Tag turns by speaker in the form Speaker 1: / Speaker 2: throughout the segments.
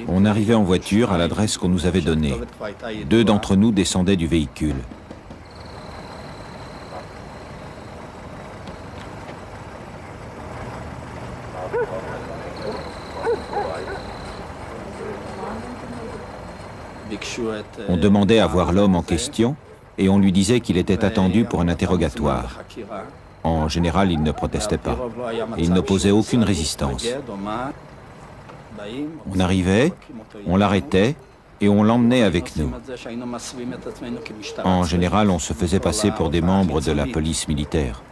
Speaker 1: On arrivait en voiture à l'adresse qu'on nous avait donnée. 2 d'entre nous descendaient du véhicule. On demandait à voir l'homme en question et on lui disait qu'il était attendu pour un interrogatoire. En général, il ne protestait pas et il n'opposait aucune résistance. On arrivait, on l'arrêtait et on l'emmenait avec nous. En général, on se faisait passer pour des membres de la police militaire.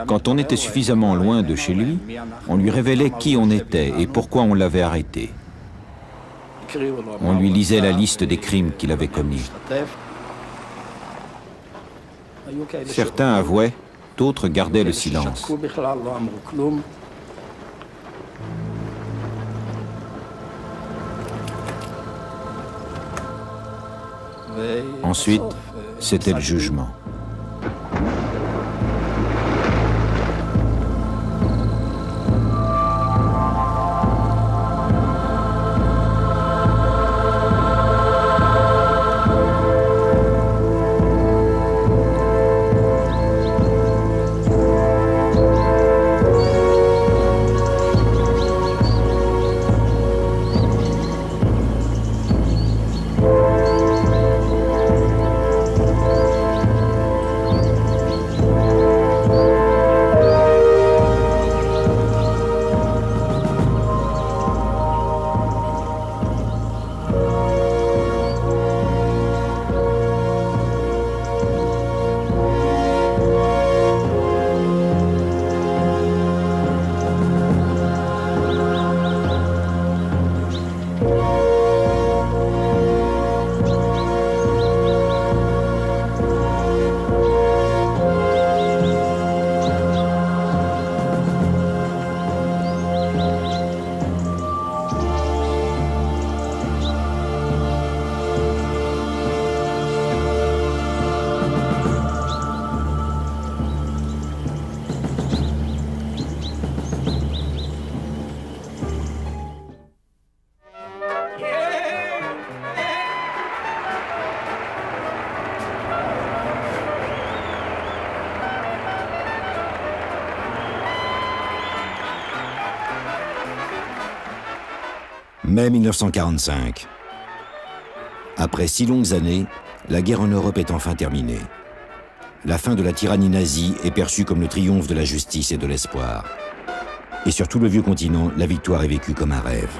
Speaker 1: Quand on était suffisamment loin de chez lui, on lui révélait qui on était et pourquoi on l'avait arrêté. On lui lisait la liste des crimes qu'il avait commis. Certains avouaient, d'autres gardaient le silence. Ensuite, c'était le jugement.
Speaker 2: Mai 1945. Après 6 longues années, la guerre en Europe est enfin terminée. La fin de la tyrannie nazie est perçue comme le triomphe de la justice et de l'espoir. Et sur tout le vieux continent, la victoire est vécue comme un rêve.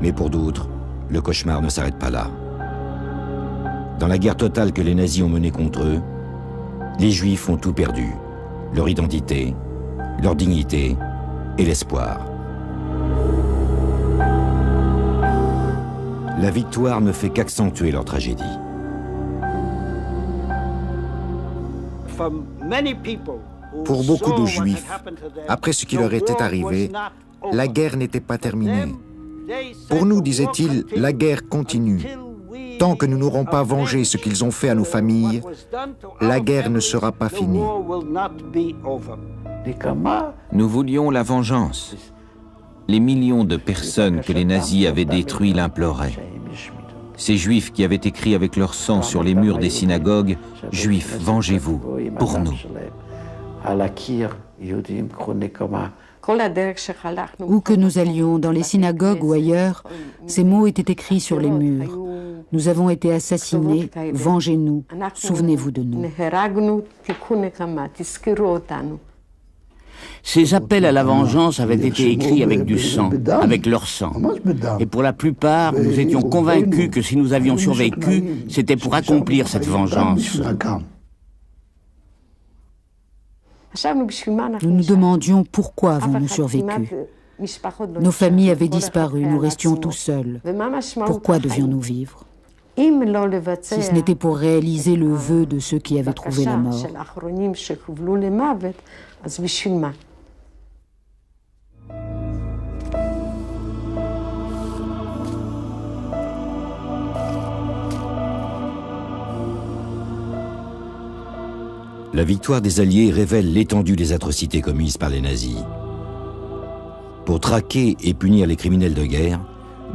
Speaker 2: Mais pour d'autres, le cauchemar ne s'arrête pas là. Dans la guerre totale que les nazis ont menée contre eux, les Juifs ont tout perdu, leur identité, leur dignité et l'espoir. La victoire ne fait qu'accentuer leur tragédie.
Speaker 3: Pour beaucoup de Juifs, après ce qui leur était arrivé, la guerre n'était pas terminée. Pour nous, disait-il, la guerre continue. Tant que nous n'aurons pas vengé ce qu'ils ont fait à nos familles, la guerre ne sera pas finie.
Speaker 1: Nous voulions la vengeance. Les millions de personnes que les nazis avaient détruits l'imploraient. Ces Juifs qui avaient écrit avec leur sang sur les murs des synagogues « Juifs, vengez-vous, pour nous ».
Speaker 4: Où que nous allions, dans les synagogues ou ailleurs, ces mots étaient écrits sur les murs. Nous avons été assassinés, vengez-nous, souvenez-vous de nous.
Speaker 5: Ces appels à la vengeance avaient été écrits avec du sang, avec leur sang. Et pour la plupart, nous étions convaincus que si nous avions survécu, c'était pour accomplir cette vengeance.
Speaker 4: Nous nous demandions pourquoi avons-nous survécu. Nos familles avaient disparu, nous restions tout seuls. Pourquoi devions-nous vivre? Si ce n'était pour réaliser le vœu de ceux qui avaient trouvé la mort.
Speaker 2: La victoire des Alliés révèle l'étendue des atrocités commises par les nazis. Pour traquer et punir les criminels de guerre,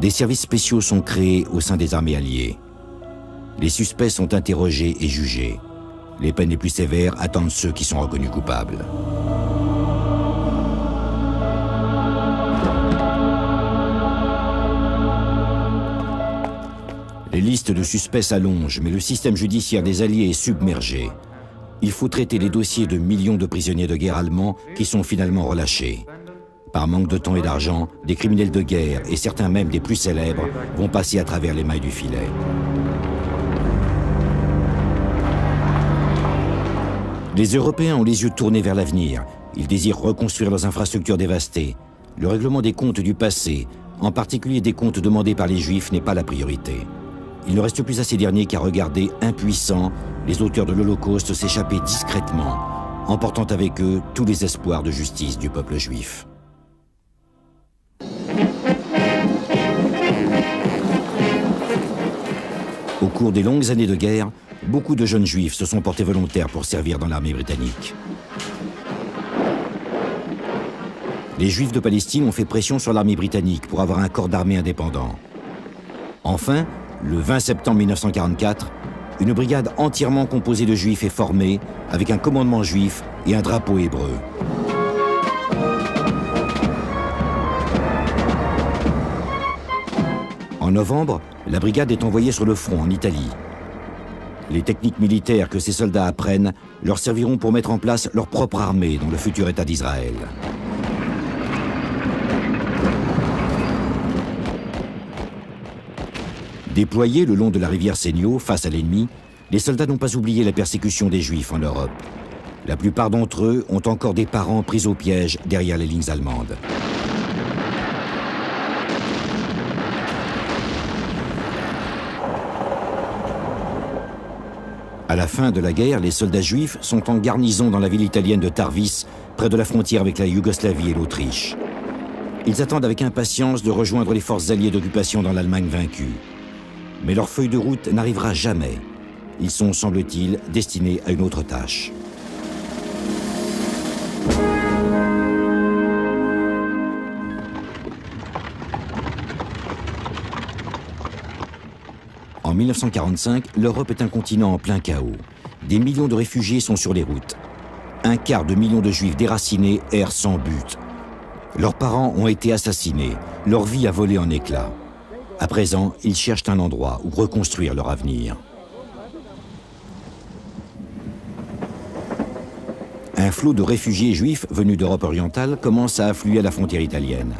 Speaker 2: des services spéciaux sont créés au sein des armées alliées. Les suspects sont interrogés et jugés. Les peines les plus sévères attendent ceux qui sont reconnus coupables. Les listes de suspects s'allongent, mais le système judiciaire des Alliés est submergé. Il faut traiter les dossiers de millions de prisonniers de guerre allemands qui sont finalement relâchés. Par manque de temps et d'argent, des criminels de guerre, et certains même des plus célèbres, vont passer à travers les mailles du filet. Les Européens ont les yeux tournés vers l'avenir. Ils désirent reconstruire leurs infrastructures dévastées. Le règlement des comptes du passé, en particulier des comptes demandés par les Juifs, n'est pas la priorité. Il ne reste plus à ces derniers qu'à regarder, impuissants, les auteurs de l'Holocauste s'échapper discrètement, emportant avec eux tous les espoirs de justice du peuple juif. Au cours des longues années de guerre, beaucoup de jeunes juifs se sont portés volontaires pour servir dans l'armée britannique. Les juifs de Palestine ont fait pression sur l'armée britannique pour avoir un corps d'armée indépendant. Enfin, le 20 septembre 1944, une brigade entièrement composée de juifs est formée, avec un commandement juif et un drapeau hébreu. En novembre, la brigade est envoyée sur le front en Italie. Les techniques militaires que ces soldats apprennent leur serviront pour mettre en place leur propre armée dans le futur État d'Israël. Déployés le long de la rivière Senio, face à l'ennemi, les soldats n'ont pas oublié la persécution des Juifs en Europe. La plupart d'entre eux ont encore des parents pris au piège derrière les lignes allemandes. À la fin de la guerre, les soldats juifs sont en garnison dans la ville italienne de Tarvis, près de la frontière avec la Yougoslavie et l'Autriche. Ils attendent avec impatience de rejoindre les forces alliées d'occupation dans l'Allemagne vaincue. Mais leur feuille de route n'arrivera jamais. Ils sont, semble-t-il, destinés à une autre tâche. En 1945, l'Europe est un continent en plein chaos. Des millions de réfugiés sont sur les routes. 1/4 million de Juifs déracinés errent sans but. Leurs parents ont été assassinés. Leur vie a volé en éclats. À présent, ils cherchent un endroit où reconstruire leur avenir. Un flot de réfugiés juifs venus d'Europe orientale commence à affluer à la frontière italienne.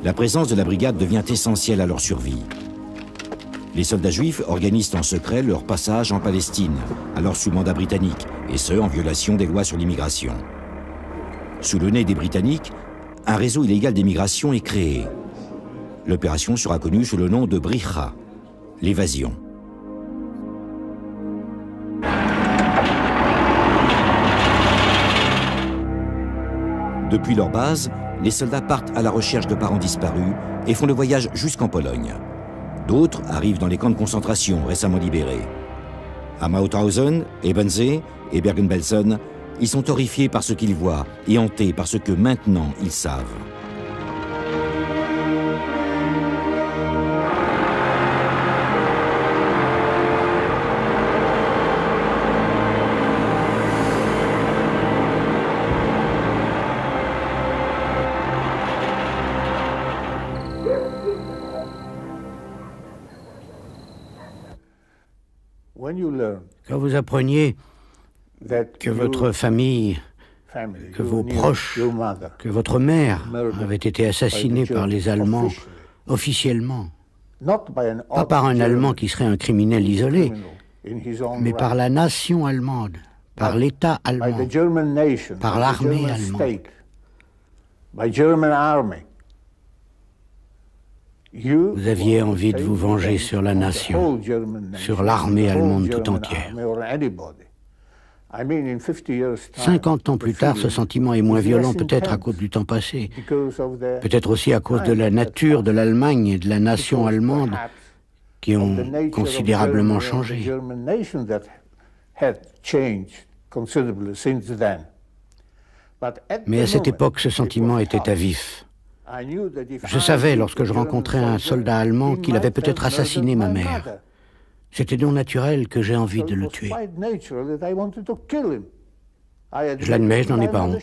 Speaker 2: La présence de la brigade devient essentielle à leur survie. Les soldats juifs organisent en secret leur passage en Palestine, alors sous mandat britannique, et ce, en violation des lois sur l'immigration. Sous le nez des Britanniques, un réseau illégal d'immigration est créé. L'opération sera connue sous le nom de Bricha, l'évasion. Depuis leur base, les soldats partent à la recherche de parents disparus et font le voyage jusqu'en Pologne. D'autres arrivent dans les camps de concentration récemment libérés. À Mauthausen, Ebensee et Bergen-Belsen, ils sont horrifiés par ce qu'ils voient et hantés par ce que maintenant ils savent.
Speaker 5: Quand vous appreniez que votre famille, que vos proches, que votre mère avait été assassinée par les Allemands officiellement, pas par un Allemand qui serait un criminel isolé, mais par la nation allemande, par l'État allemand, par l'armée allemande. Vous aviez envie de vous venger sur la nation, sur l'armée allemande tout entière. 50 ans plus tard, ce sentiment est moins violent, peut-être à cause du temps passé, peut-être aussi à cause de la nature de l'Allemagne et de la nation allemande qui ont considérablement changé. Mais à cette époque, ce sentiment était à vif. Je savais, lorsque je rencontrais un soldat allemand, qu'il avait peut-être assassiné ma mère. C'était donc naturel que j'ai envie de le tuer. Je l'admets, je n'en ai pas honte.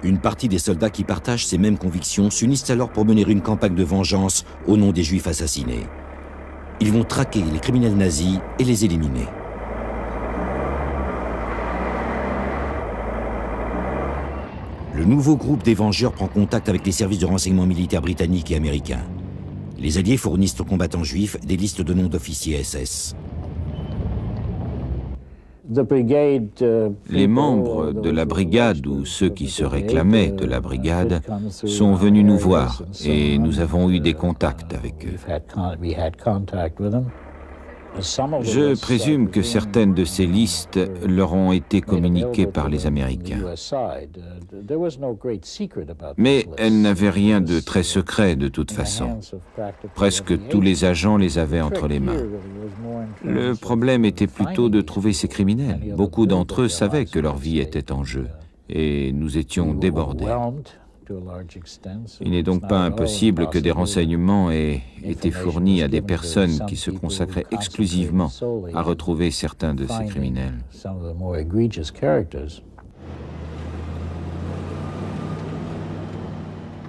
Speaker 2: Une partie des soldats qui partagent ces mêmes convictions s'unissent alors pour mener une campagne de vengeance au nom des Juifs assassinés. Ils vont traquer les criminels nazis et les éliminer. Le nouveau groupe des Vengeurs prend contact avec les services de renseignement militaire britanniques et américains. Les Alliés fournissent aux combattants juifs des listes de noms d'officiers SS.
Speaker 1: Les membres de la brigade ou ceux qui se réclamaient de la brigade sont venus nous voir et nous avons eu des contacts avec eux. Je présume que certaines de ces listes leur ont été communiquées par les Américains. Mais elles n'avaient rien de très secret de toute façon. Presque tous les agents les avaient entre les mains. Le problème était plutôt de trouver ces criminels. Beaucoup d'entre eux savaient que leur vie était en jeu et nous étions débordés. Il n'est donc pas impossible que des renseignements aient été fournis à des personnes qui se consacraient exclusivement à retrouver certains de ces criminels.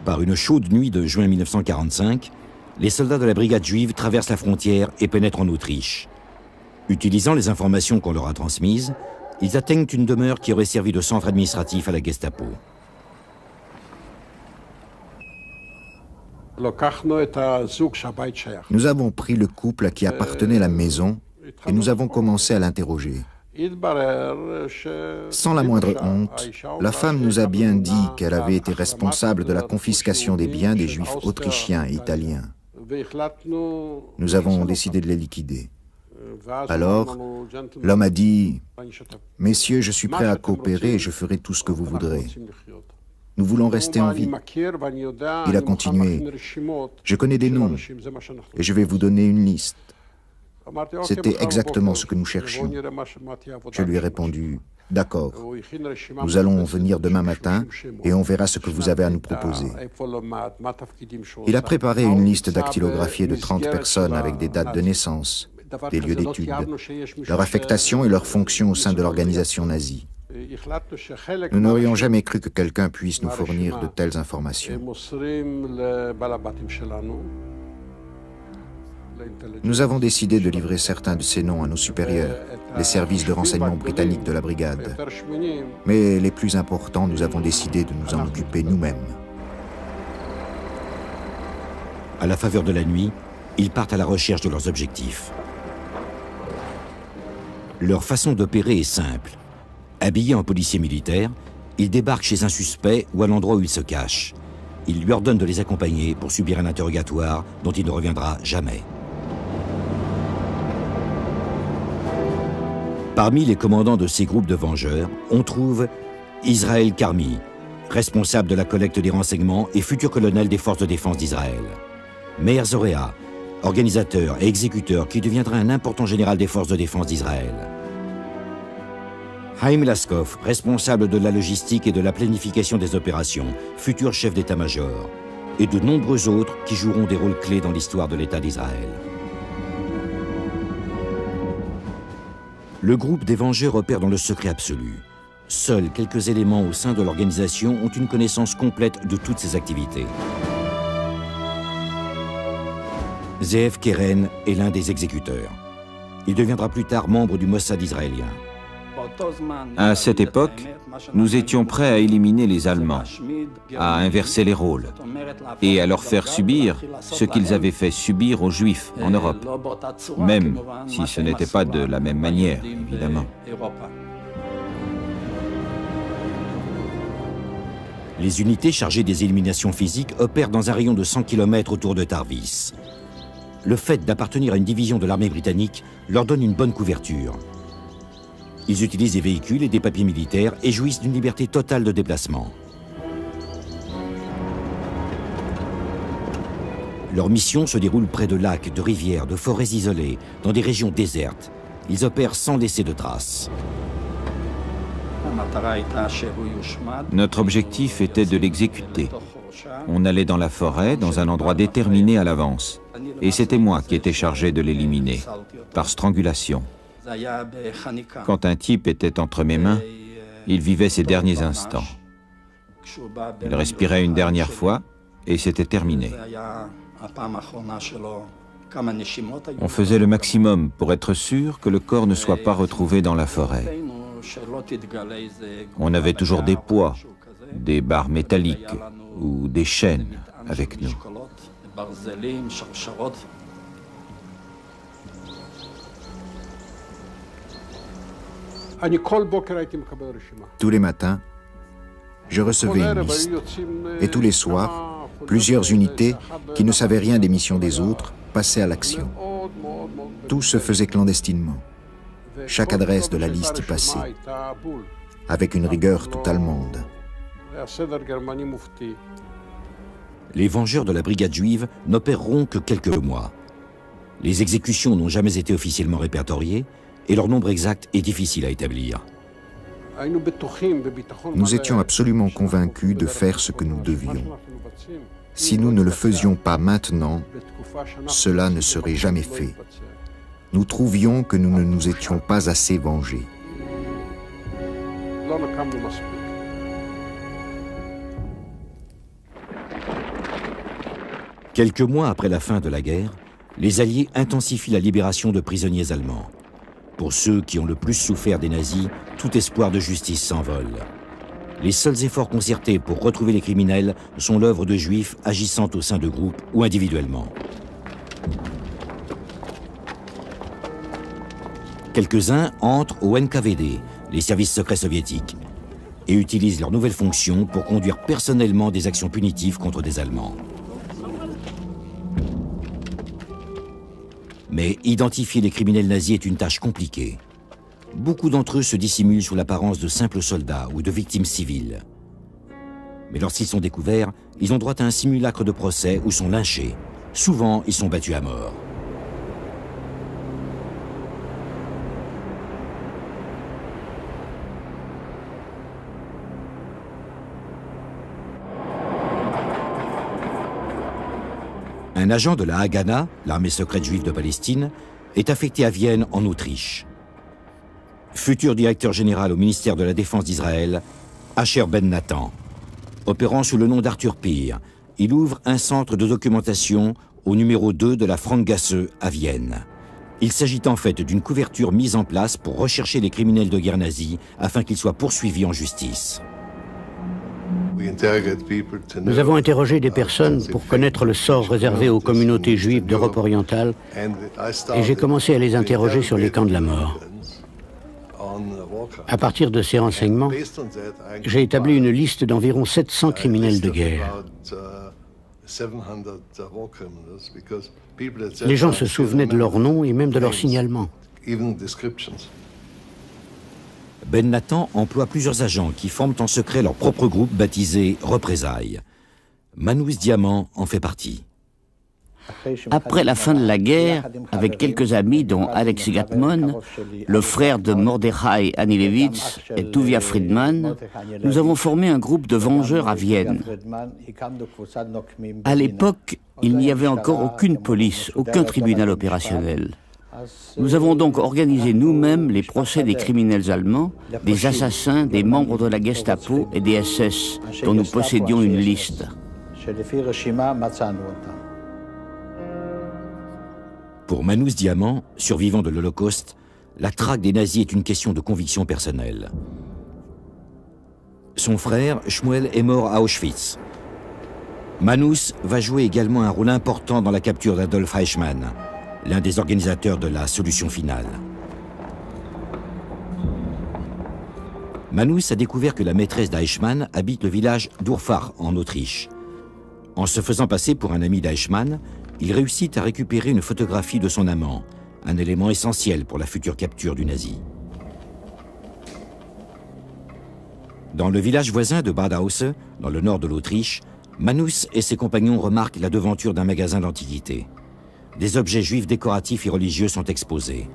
Speaker 2: Par une chaude nuit de juin 1945, les soldats de la brigade juive traversent la frontière et pénètrent en Autriche. Utilisant les informations qu'on leur a transmises, ils atteignent une demeure qui aurait servi de centre administratif à la Gestapo.
Speaker 3: Nous avons pris le couple à qui appartenait la maison et nous avons commencé à l'interroger. Sans la moindre honte, la femme nous a bien dit qu'elle avait été responsable de la confiscation des biens des Juifs autrichiens et italiens. Nous avons décidé de les liquider. Alors, l'homme a dit « Messieurs, je suis prêt à coopérer et je ferai tout ce que vous voudrez. Nous voulons rester en vie. » Il a continué « Je connais des noms et je vais vous donner une liste. » C'était exactement ce que nous cherchions. Je lui ai répondu « D'accord, nous allons venir demain matin et on verra ce que vous avez à nous proposer. » Il a préparé une liste dactylographiée de 30 personnes avec des dates de naissance, des lieux d'études, leur affectation et leur fonction au sein de l'organisation nazie. Nous n'aurions jamais cru que quelqu'un puisse nous fournir de telles informations. Nous avons décidé de livrer certains de ces noms à nos supérieurs, les services de renseignement britanniques de la brigade. Mais les plus importants, nous avons décidé de nous en occuper nous-mêmes.
Speaker 2: À la faveur de la nuit, ils partent à la recherche de leurs objectifs. Leur façon d'opérer est simple. Habillés en policiers militaires, ils débarquent chez un suspect ou à l'endroit où il se cache. Ils lui ordonnent de les accompagner pour subir un interrogatoire dont il ne reviendra jamais. Parmi les commandants de ces groupes de vengeurs, on trouve Israël Karmi, responsable de la collecte des renseignements et futur colonel des forces de défense d'Israël. Meir Zorea, organisateur et exécuteur qui deviendra un important général des forces de défense d'Israël. Haïm Laskov, responsable de la logistique et de la planification des opérations, futur chef d'état-major, et de nombreux autres qui joueront des rôles clés dans l'histoire de l'État d'Israël. Le groupe des Vengeurs opère dans le secret absolu. Seuls quelques éléments au sein de l'organisation ont une connaissance complète de toutes ses activités. Zeev Keren est l'un des exécuteurs. Il deviendra plus tard membre du Mossad israélien.
Speaker 1: À cette époque, nous étions prêts à éliminer les Allemands, à inverser les rôles et à leur faire subir ce qu'ils avaient fait subir aux Juifs en Europe, même si ce n'était pas de la même manière, évidemment.
Speaker 2: Les unités chargées des éliminations physiques opèrent dans un rayon de 100 km autour de Tarvis. Le fait d'appartenir à une division de l'armée britannique leur donne une bonne couverture. Ils utilisent des véhicules et des papiers militaires et jouissent d'une liberté totale de déplacement. Leur mission se déroule près de lacs, de rivières, de forêts isolées, dans des régions désertes, ils opèrent sans laisser de traces.
Speaker 1: Notre objectif était de l'exécuter. On allait dans la forêt, dans un endroit déterminé à l'avance. Et c'était moi qui étais chargé de l'éliminer, par strangulation. Quand un type était entre mes mains, il vivait ses derniers instants. Il respirait une dernière fois, et c'était terminé. On faisait le maximum pour être sûr que le corps ne soit pas retrouvé dans la forêt. On avait toujours des poids, des barres métalliques ou des chaînes avec nous.
Speaker 3: Tous les matins, je recevais une liste. Et tous les soirs, plusieurs unités qui ne savaient rien des missions des autres passaient à l'action. Tout se faisait clandestinement. Chaque adresse de la liste y passait, avec une rigueur toute allemande.
Speaker 2: Les vengeurs de la brigade juive n'opéreront que quelques mois. Les exécutions n'ont jamais été officiellement répertoriées et leur nombre exact est difficile à établir.
Speaker 3: Nous étions absolument convaincus de faire ce que nous devions. Si nous ne le faisions pas maintenant, cela ne serait jamais fait. Nous trouvions que nous ne nous étions pas assez vengés.
Speaker 2: Quelques mois après la fin de la guerre, les Alliés intensifient la libération de prisonniers allemands. Pour ceux qui ont le plus souffert des nazis, tout espoir de justice s'envole. Les seuls efforts concertés pour retrouver les criminels sont l'œuvre de juifs agissant au sein de groupes ou individuellement. Quelques-uns entrent au NKVD, les services secrets soviétiques, et utilisent leurs nouvelles fonctions pour conduire personnellement des actions punitives contre des Allemands. Mais identifier les criminels nazis est une tâche compliquée. Beaucoup d'entre eux se dissimulent sous l'apparence de simples soldats ou de victimes civiles. Mais lorsqu'ils sont découverts, ils ont droit à un simulacre de procès ou sont lynchés. Souvent, ils sont battus à mort. Un agent de la Haganah, l'armée secrète juive de Palestine, est affecté à Vienne, en Autriche. Futur directeur général au ministère de la Défense d'Israël, Asher Ben Nathan. Opérant sous le nom d'Arthur Peer, il ouvre un centre de documentation au numéro 2 de la Frankgasse à Vienne. Il s'agit en fait d'une couverture mise en place pour rechercher les criminels de guerre nazis afin qu'ils soient poursuivis en justice.
Speaker 5: Nous avons interrogé des personnes pour connaître le sort réservé aux communautés juives d'Europe orientale et j'ai commencé à les interroger sur les camps de la mort. À partir de ces renseignements, j'ai établi une liste d'environ 700 criminels de guerre. Les gens se souvenaient de leur nom et même de leur signalement.
Speaker 2: Ben Nathan emploie plusieurs agents qui forment en secret leur propre groupe baptisé Représailles. Manous Diamant en fait partie.
Speaker 6: Après la fin de la guerre, avec quelques amis dont Alex Gatmon, le frère de Mordechai Anilevitz et Tuvia Friedman, nous avons formé un groupe de vengeurs à Vienne. À l'époque, il n'y avait encore aucune police, aucun tribunal opérationnel. Nous avons donc organisé nous-mêmes les procès des criminels allemands, des assassins, des membres de la Gestapo et des SS, dont nous possédions une liste.
Speaker 2: Pour Manous Diamant, survivant de l'Holocauste, la traque des nazis est une question de conviction personnelle. Son frère, Shmuel, est mort à Auschwitz. Manous va jouer également un rôle important dans la capture d'Adolf Eichmann, l'un des organisateurs de la solution finale. Manous a découvert que la maîtresse d'Eichmann habite le village d'Urfach en Autriche. En se faisant passer pour un ami d'Eichmann, il réussit à récupérer une photographie de son amant, un élément essentiel pour la future capture du nazi. Dans le village voisin de Bad Hause, dans le nord de l'Autriche, Manous et ses compagnons remarquent la devanture d'un magasin d'antiquités. Des objets juifs décoratifs et religieux sont exposés.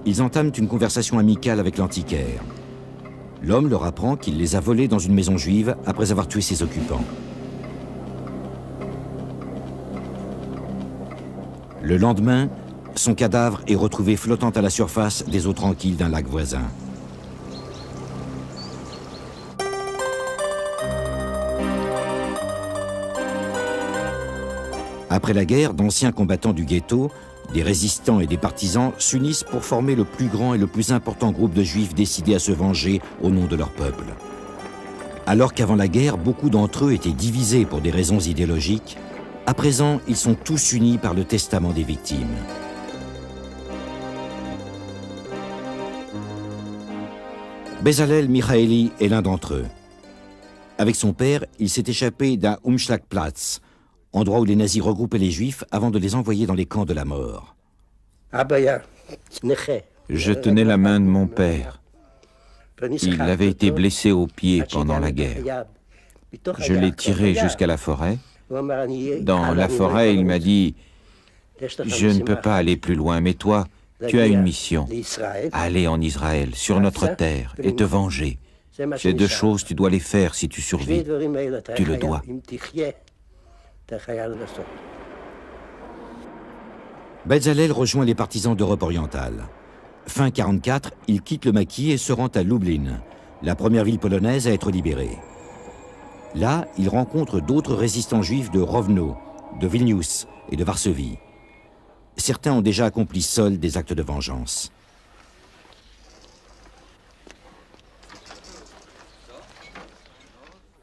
Speaker 2: Ils entament une conversation amicale avec l'antiquaire. L'homme leur apprend qu'il les a volés dans une maison juive après avoir tué ses occupants. Le lendemain, son cadavre est retrouvé flottant à la surface des eaux tranquilles d'un lac voisin. Après la guerre, d'anciens combattants du ghetto, des résistants et des partisans s'unissent pour former le plus grand et le plus important groupe de juifs décidés à se venger au nom de leur peuple. Alors qu'avant la guerre, beaucoup d'entre eux étaient divisés pour des raisons idéologiques, à présent, ils sont tous unis par le testament des victimes. Bezalel Michaeli est l'un d'entre eux. Avec son père, il s'est échappé d'un Umschlagplatz, endroit où les nazis regroupaient les juifs avant de les envoyer dans les camps de la mort.
Speaker 1: Je tenais la main de mon père. Il avait été blessé au pied pendant la guerre. Je l'ai tiré jusqu'à la forêt. Dans la forêt, il m'a dit « Je ne peux pas aller plus loin, mais toi, tu as une mission. Aller en Israël, sur notre terre, et te venger. Ces deux choses, tu dois les faire si tu survis. Tu le dois. »
Speaker 2: Bezalel rejoint les partisans d'Europe orientale. Fin 1944, il quitte le maquis et se rend à Lublin, la première ville polonaise à être libérée. Là, il rencontre d'autres résistants juifs de Rovno, de Vilnius et de Varsovie. Certains ont déjà accompli seuls des actes de vengeance.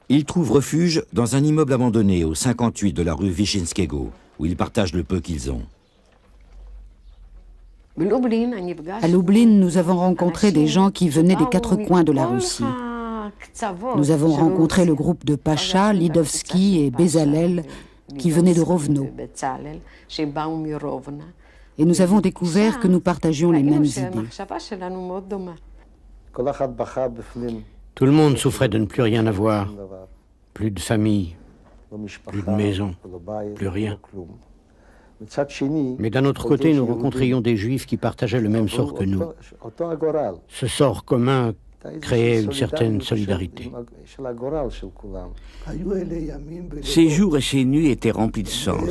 Speaker 2: Il trouve refuge dans un immeuble abandonné au 58 de la rue Wyszynskiego, où ils partagent le peu qu'ils ont.
Speaker 4: À Lublin, nous avons rencontré des gens qui venaient des quatre coins de la Russie. Nous avons rencontré le groupe de Pacha, Lidovski et Bezalel, qui venaient de Rovno. Et nous avons découvert que nous partagions les mêmes idées.
Speaker 5: Tout le monde souffrait de ne plus rien avoir. Plus de famille, plus de maison, plus rien. Mais d'un autre côté, nous rencontrions des juifs qui partageaient le même sort que nous. Ce sort commun créait une certaine solidarité.
Speaker 6: Ces jours et ces nuits étaient remplis de sens,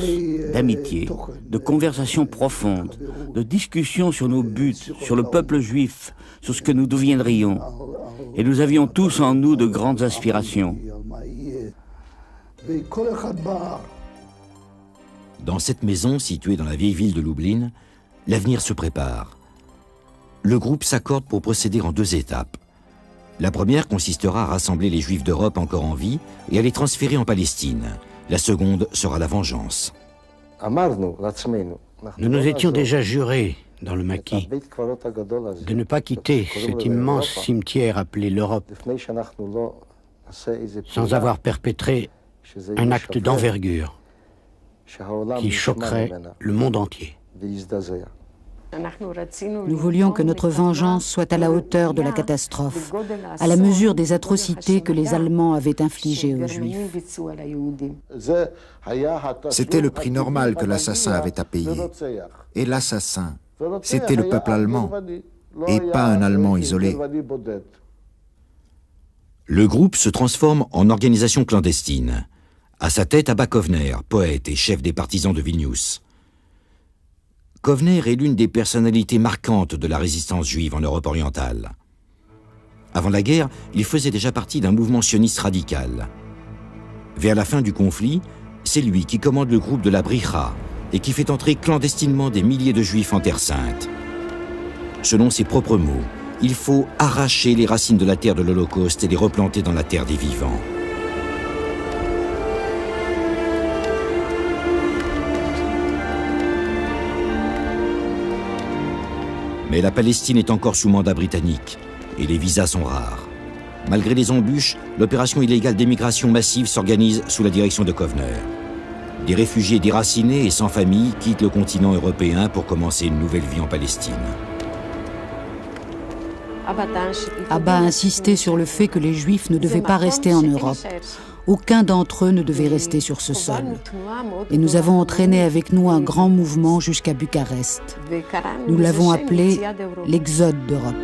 Speaker 6: d'amitié, de conversations profondes, de discussions sur nos buts, sur le peuple juif, sur ce que nous deviendrions. Et nous avions tous en nous de grandes aspirations.
Speaker 2: Dans cette maison, située dans la vieille ville de Lublin, l'avenir se prépare. Le groupe s'accorde pour procéder en deux étapes. La première consistera à rassembler les Juifs d'Europe encore en vie et à les transférer en Palestine. La seconde sera la vengeance.
Speaker 5: Nous nous étions déjà jurés, dans le maquis, de ne pas quitter cet immense cimetière appelé l'Europe sans avoir perpétré un acte d'envergure qui choquerait le monde entier.
Speaker 4: Nous voulions que notre vengeance soit à la hauteur de la catastrophe, à la mesure des atrocités que les Allemands avaient infligées aux Juifs.
Speaker 3: C'était le prix normal que l'assassin avait à payer. Et l'assassin, c'était le peuple allemand, et pas un Allemand isolé.
Speaker 2: Le groupe se transforme en organisation clandestine. À sa tête, Abba Kovner, poète et chef des partisans de Vilnius. Kovner est l'une des personnalités marquantes de la résistance juive en Europe orientale. Avant la guerre, il faisait déjà partie d'un mouvement sioniste radical. Vers la fin du conflit, c'est lui qui commande le groupe de la Bricha et qui fait entrer clandestinement des milliers de Juifs en Terre Sainte. Selon ses propres mots, il faut arracher les racines de la terre de l'Holocauste et les replanter dans la terre des vivants. Mais la Palestine est encore sous mandat britannique et les visas sont rares. Malgré les embûches, l'opération illégale d'émigration massive s'organise sous la direction de Kovner. Des réfugiés déracinés et sans famille quittent le continent européen pour commencer une nouvelle vie en Palestine.
Speaker 4: Abba a insisté sur le fait que les Juifs ne devaient pas rester en Europe. Aucun d'entre eux ne devait rester sur ce sol. Et nous avons entraîné avec nous un grand mouvement jusqu'à Bucarest. Nous l'avons appelé l'Exode d'Europe.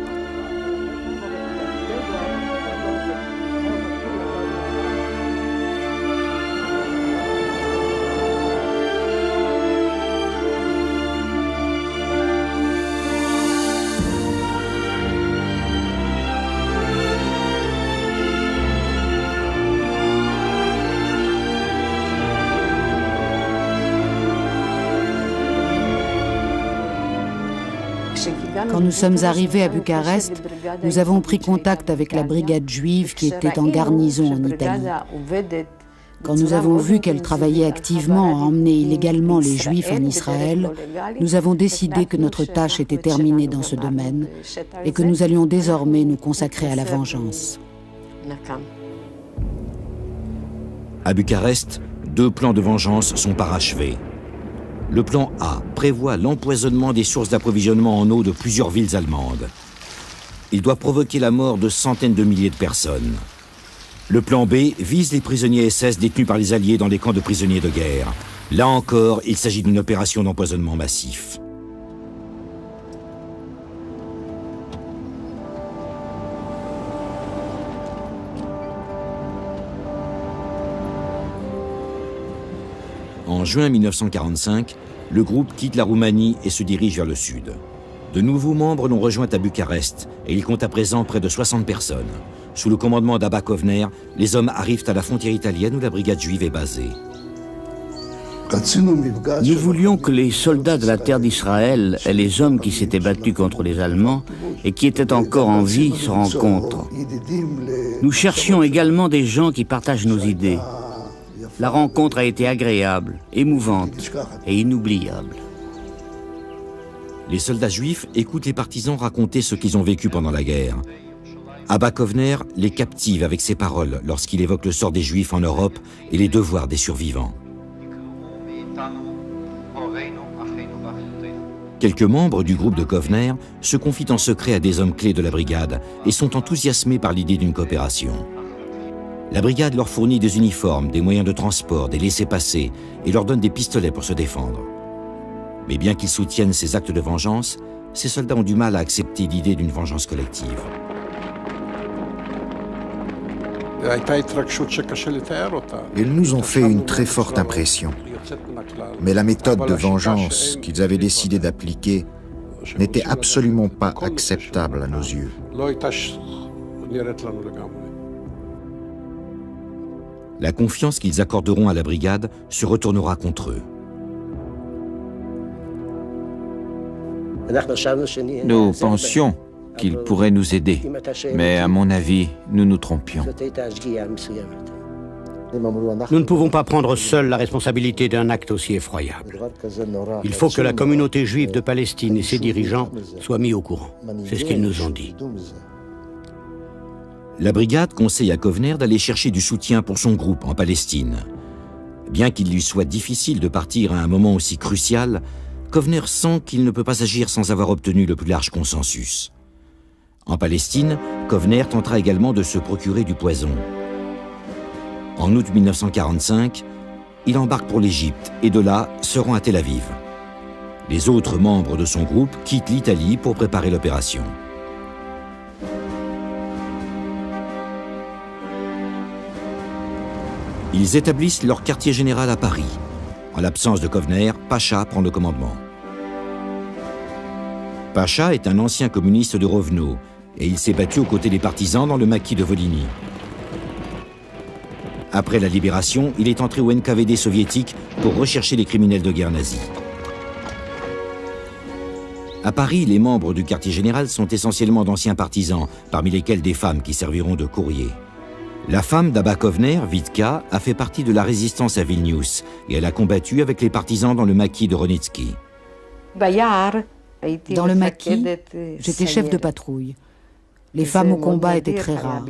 Speaker 4: Quand nous sommes arrivés à Bucarest, nous avons pris contact avec la brigade juive qui était en garnison en Italie. Quand nous avons vu qu'elle travaillait activement à emmener illégalement les Juifs en Israël, nous avons décidé que notre tâche était terminée dans ce domaine et que nous allions désormais nous consacrer à la vengeance.
Speaker 2: À Bucarest, 2 plans de vengeance sont parachevés. Le plan A prévoit l'empoisonnement des sources d'approvisionnement en eau de plusieurs villes allemandes. Il doit provoquer la mort de centaines de milliers de personnes. Le plan B vise les prisonniers SS détenus par les Alliés dans les camps de prisonniers de guerre. Là encore, il s'agit d'une opération d'empoisonnement massif. En juin 1945, le groupe quitte la Roumanie et se dirige vers le sud. De nouveaux membres l'ont rejoint à Bucarest et il compte à présent près de 60 personnes. Sous le commandement d'Abba Kovner, les hommes arrivent à la frontière italienne où la brigade juive est basée.
Speaker 6: Nous voulions que les soldats de la terre d'Israël et les hommes qui s'étaient battus contre les Allemands et qui étaient encore en vie se rencontrent. Nous cherchions également des gens qui partagent nos idées. La rencontre a été agréable, émouvante et inoubliable.
Speaker 2: Les soldats juifs écoutent les partisans raconter ce qu'ils ont vécu pendant la guerre. Abba Kovner les captive avec ses paroles lorsqu'il évoque le sort des Juifs en Europe et les devoirs des survivants. Quelques membres du groupe de Kovner se confient en secret à des hommes clés de la brigade et sont enthousiasmés par l'idée d'une coopération. La brigade leur fournit des uniformes, des moyens de transport, des laissez-passer et leur donne des pistolets pour se défendre. Mais bien qu'ils soutiennent ces actes de vengeance, ces soldats ont du mal à accepter l'idée d'une vengeance collective.
Speaker 3: Ils nous ont fait une très forte impression. Mais la méthode de vengeance qu'ils avaient décidé d'appliquer n'était absolument pas acceptable à nos yeux.
Speaker 2: La confiance qu'ils accorderont à la brigade se retournera contre eux.
Speaker 1: Nous pensions qu'ils pourraient nous aider, mais à mon avis, nous nous trompions.
Speaker 5: Nous ne pouvons pas prendre seuls la responsabilité d'un acte aussi effroyable. Il faut que la communauté juive de Palestine et ses dirigeants soient mis au courant. C'est ce qu'ils nous ont dit.
Speaker 2: La brigade conseille à Kovner d'aller chercher du soutien pour son groupe en Palestine. Bien qu'il lui soit difficile de partir à un moment aussi crucial, Kovner sent qu'il ne peut pas agir sans avoir obtenu le plus large consensus. En Palestine, Kovner tentera également de se procurer du poison. En août 1945, il embarque pour l'Égypte et de là se rend à Tel Aviv. Les autres membres de son groupe quittent l'Italie pour préparer l'opération. Ils établissent leur quartier général à Paris. En l'absence de Kovner, Pacha prend le commandement. Pacha est un ancien communiste de Rovno et il s'est battu aux côtés des partisans dans le maquis de Volhynie. Après la libération, il est entré au NKVD soviétique pour rechercher les criminels de guerre nazis. À Paris, les membres du quartier général sont essentiellement d'anciens partisans, parmi lesquels des femmes qui serviront de courrier. La femme d'Abba Kovner, Vitka, a fait partie de la résistance à Vilnius et elle a combattu avec les partisans dans le maquis de Ronitsky.
Speaker 4: Dans le maquis, j'étais chef de patrouille. Les femmes au combat étaient très rares.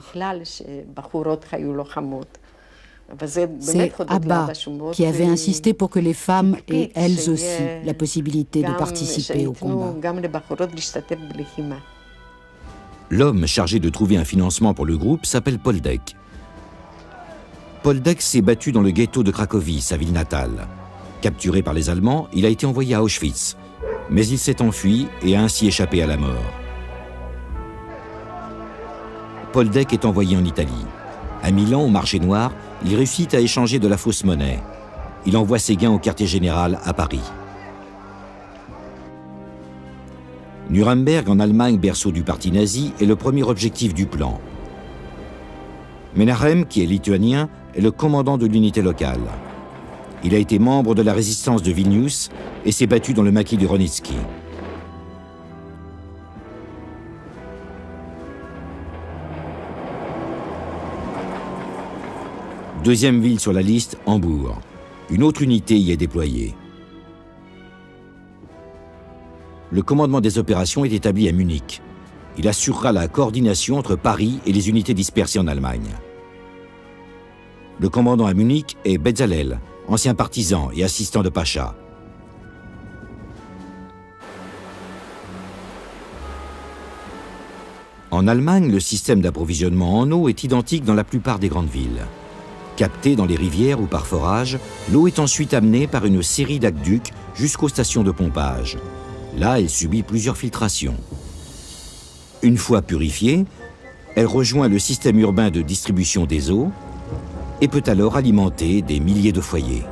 Speaker 4: C'est Abba qui avait insisté pour que les femmes aient elles aussi la possibilité de participer au combat.
Speaker 2: L'homme chargé de trouver un financement pour le groupe s'appelle Poldek. Poldek s'est battu dans le ghetto de Cracovie, sa ville natale. Capturé par les Allemands, il a été envoyé à Auschwitz, mais il s'est enfui et a ainsi échappé à la mort. Poldek est envoyé en Italie. À Milan, au marché noir, il réussit à échanger de la fausse monnaie. Il envoie ses gains au quartier général à Paris. Nuremberg, en Allemagne, berceau du parti nazi, est le premier objectif du plan. Menahem, qui est lituanien, est le commandant de l'unité locale. Il a été membre de la résistance de Vilnius et s'est battu dans le maquis de Ronitsky. Deuxième ville sur la liste, Hambourg. Une autre unité y est déployée. Le commandement des opérations est établi à Munich. Il assurera la coordination entre Paris et les unités dispersées en Allemagne. Le commandant à Munich est Bezalel, ancien partisan et assistant de Pacha. En Allemagne, le système d'approvisionnement en eau est identique dans la plupart des grandes villes. Captée dans les rivières ou par forage, l'eau est ensuite amenée par une série d'aqueducs jusqu'aux stations de pompage. Là, elle subit plusieurs filtrations. Une fois purifiée, elle rejoint le système urbain de distribution des eaux et peut alors alimenter des milliers de foyers.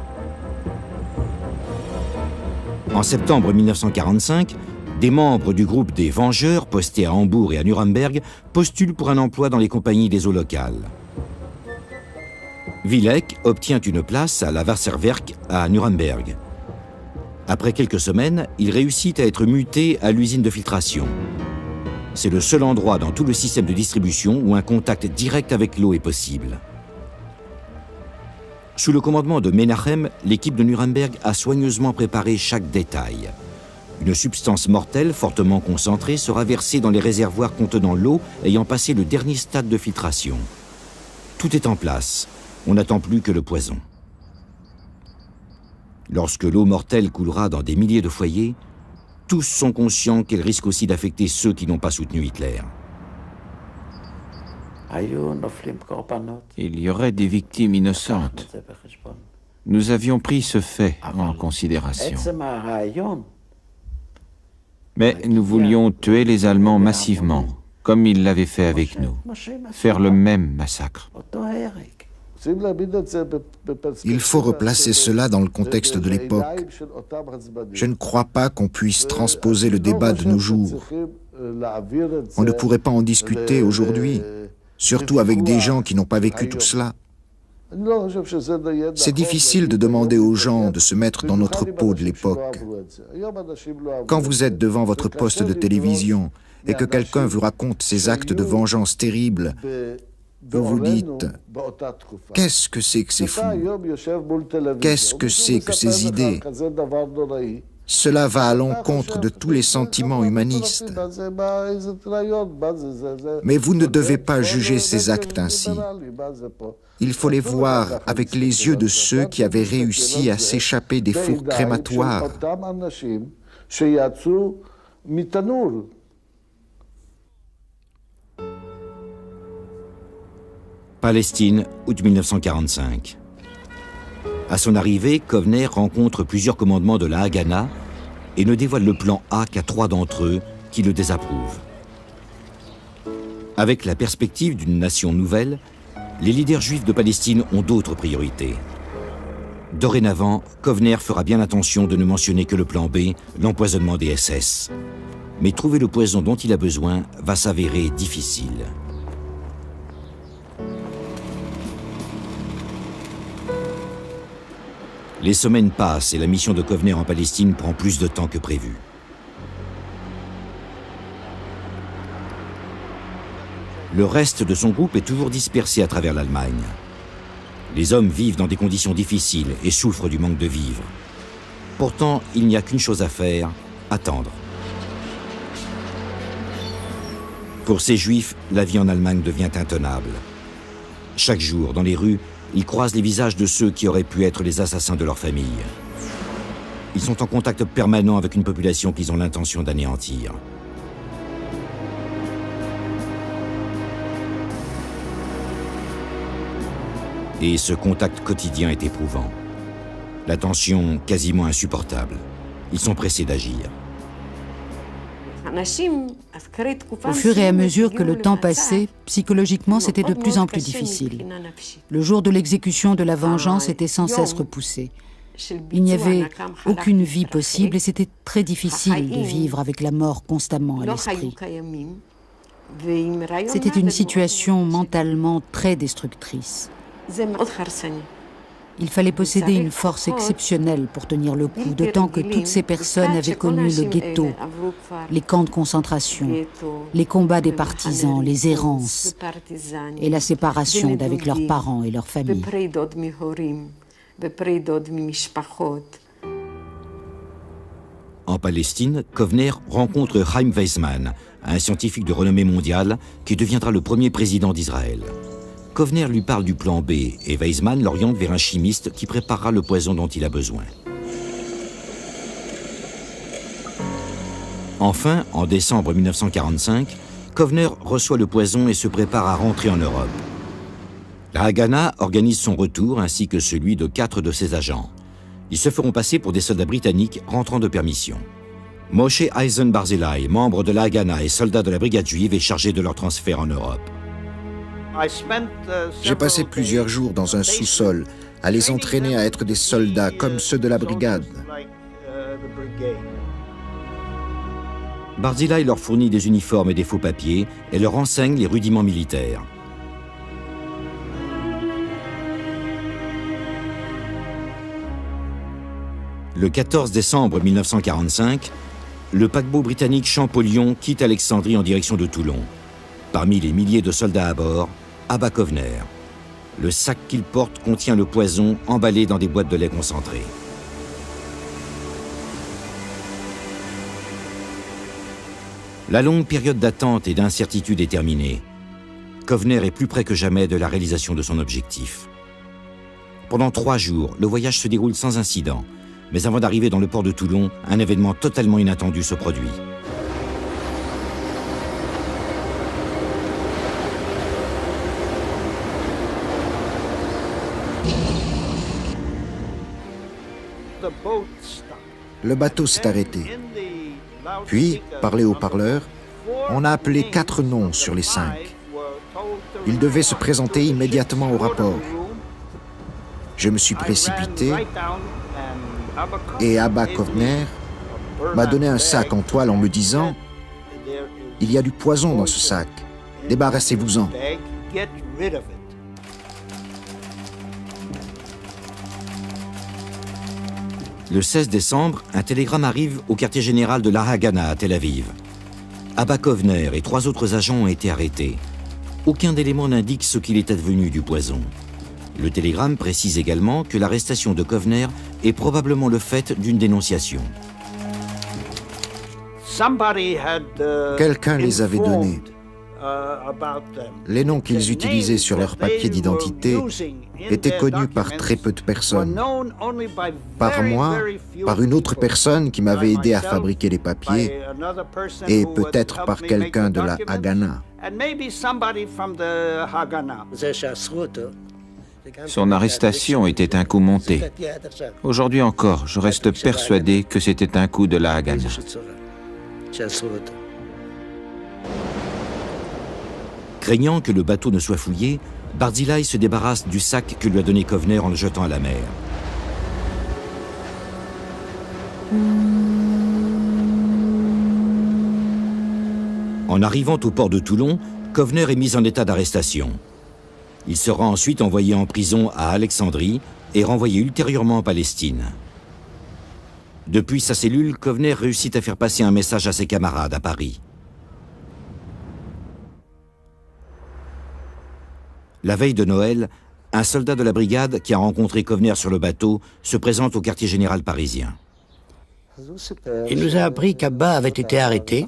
Speaker 2: En septembre 1945, des membres du groupe des Vengeurs, postés à Hambourg et à Nuremberg, postulent pour un emploi dans les compagnies des eaux locales. Wilek obtient une place à la Wasserwerk à Nuremberg. Après quelques semaines, il réussit à être muté à l'usine de filtration. C'est le seul endroit dans tout le système de distribution où un contact direct avec l'eau est possible. Sous le commandement de Menahem, l'équipe de Nuremberg a soigneusement préparé chaque détail. Une substance mortelle fortement concentrée sera versée dans les réservoirs contenant l'eau ayant passé le dernier stade de filtration. Tout est en place. On n'attend plus que le poison. Lorsque l'eau mortelle coulera dans des milliers de foyers, tous sont conscients qu'elle risque aussi d'affecter ceux qui n'ont pas soutenu Hitler.
Speaker 1: Il y aurait des victimes innocentes. Nous avions pris ce fait en considération. Mais nous voulions tuer les Allemands massivement, comme ils l'avaient fait avec nous. Faire le même massacre.
Speaker 3: Il faut replacer cela dans le contexte de l'époque. Je ne crois pas qu'on puisse transposer le débat de nos jours. On ne pourrait pas en discuter aujourd'hui, surtout avec des gens qui n'ont pas vécu tout cela. C'est difficile de demander aux gens de se mettre dans notre peau de l'époque. Quand vous êtes devant votre poste de télévision et que quelqu'un vous raconte ces actes de vengeance terribles, vous vous dites, qu'est-ce que c'est que ces fous? Qu'est-ce que c'est que ces idées? Cela va à l'encontre de tous les sentiments humanistes. Mais vous ne devez pas juger ces actes ainsi. Il faut les voir avec les yeux de ceux qui avaient réussi à s'échapper des fours crématoires.
Speaker 2: Palestine, août 1945. À son arrivée, Kovner rencontre plusieurs commandements de la Haganah et ne dévoile le plan A qu'à 3 d'entre eux qui le désapprouvent. Avec la perspective d'une nation nouvelle, les leaders juifs de Palestine ont d'autres priorités. Dorénavant, Kovner fera bien attention de ne mentionner que le plan B, l'empoisonnement des SS. Mais trouver le poison dont il a besoin va s'avérer difficile. Les semaines passent et la mission de Kovner en Palestine prend plus de temps que prévu. Le reste de son groupe est toujours dispersé à travers l'Allemagne. Les hommes vivent dans des conditions difficiles et souffrent du manque de vivres. Pourtant, il n'y a qu'une chose à faire, attendre. Pour ces Juifs, la vie en Allemagne devient intenable. Chaque jour, dans les rues, ils croisent les visages de ceux qui auraient pu être les assassins de leur famille. Ils sont en contact permanent avec une population qu'ils ont l'intention d'anéantir. Et ce contact quotidien est éprouvant. La tension quasiment insupportable. Ils sont pressés d'agir.
Speaker 4: Au fur et à mesure que le temps passait, psychologiquement, c'était de plus en plus difficile. Le jour de l'exécution de la vengeance était sans cesse repoussé. Il n'y avait aucune vie possible et c'était très difficile de vivre avec la mort constamment à l'esprit. C'était une situation mentalement très destructrice. Il fallait posséder une force exceptionnelle pour tenir le coup, d'autant que toutes ces personnes avaient connu le ghetto, les camps de concentration, les combats des partisans, les errances et la séparation d'avec leurs parents et leurs familles.
Speaker 2: En Palestine, Kovner rencontre Chaim Weizmann, un scientifique de renommée mondiale qui deviendra le premier président d'Israël. Kovner lui parle du plan B et Weizmann l'oriente vers un chimiste qui préparera le poison dont il a besoin. Enfin, en décembre 1945, Kovner reçoit le poison et se prépare à rentrer en Europe. La Haganah organise son retour ainsi que celui de 4 de ses agents. Ils se feront passer pour des soldats britanniques rentrant de permission. Moshe Eisen Barzilai, membre de la Haganah et soldat de la brigade juive, est chargé de leur transfert en Europe.
Speaker 3: J'ai passé plusieurs jours dans un sous-sol, à les entraîner à être des soldats comme ceux de la brigade.
Speaker 2: Barzilai leur fournit des uniformes et des faux papiers et leur enseigne les rudiments militaires. Le 14 décembre 1945, le paquebot britannique Champollion quitte Alexandrie en direction de Toulon. Parmi les milliers de soldats à bord, Abba Kovner. Le sac qu'il porte contient le poison emballé dans des boîtes de lait concentré. La longue période d'attente et d'incertitude est terminée. Kovner est plus près que jamais de la réalisation de son objectif. Pendant 3 jours, le voyage se déroule sans incident. Mais avant d'arriver dans le port de Toulon, un événement totalement inattendu se produit.
Speaker 3: Le bateau s'est arrêté. Puis, par les haut-parleurs, on a appelé 4 noms sur les 5. Ils devaient se présenter immédiatement au rapport. Je me suis précipité et Abba Kovner m'a donné un sac en toile en me disant « Il y a du poison dans ce sac, débarrassez-vous-en ».
Speaker 2: Le 16 décembre, un télégramme arrive au quartier général de la Haganah à Tel Aviv. Abba Kovner et 3 autres agents ont été arrêtés. Aucun élément n'indique ce qu'il est advenu du poison. Le télégramme précise également que l'arrestation de Kovner est probablement le fait d'une dénonciation.
Speaker 3: Quelqu'un les avait donnés. Les noms qu'ils utilisaient sur leur papier d'identité étaient connus par très peu de personnes. Par moi, par une autre personne qui m'avait aidé à fabriquer les papiers, et peut-être par quelqu'un de la Haganah.
Speaker 1: Son arrestation était un coup monté. Aujourd'hui encore, je reste persuadé que c'était un coup de la Haganah.
Speaker 2: Craignant que le bateau ne soit fouillé, Barzilai se débarrasse du sac que lui a donné Kovner en le jetant à la mer. En arrivant au port de Toulon, Kovner est mis en état d'arrestation. Il sera ensuite envoyé en prison à Alexandrie et renvoyé ultérieurement en Palestine. Depuis sa cellule, Kovner réussit à faire passer un message à ses camarades à Paris. La veille de Noël, un soldat de la brigade qui a rencontré Kovner sur le bateau se présente au quartier général parisien.
Speaker 5: Il nous a appris qu'Abba avait été arrêté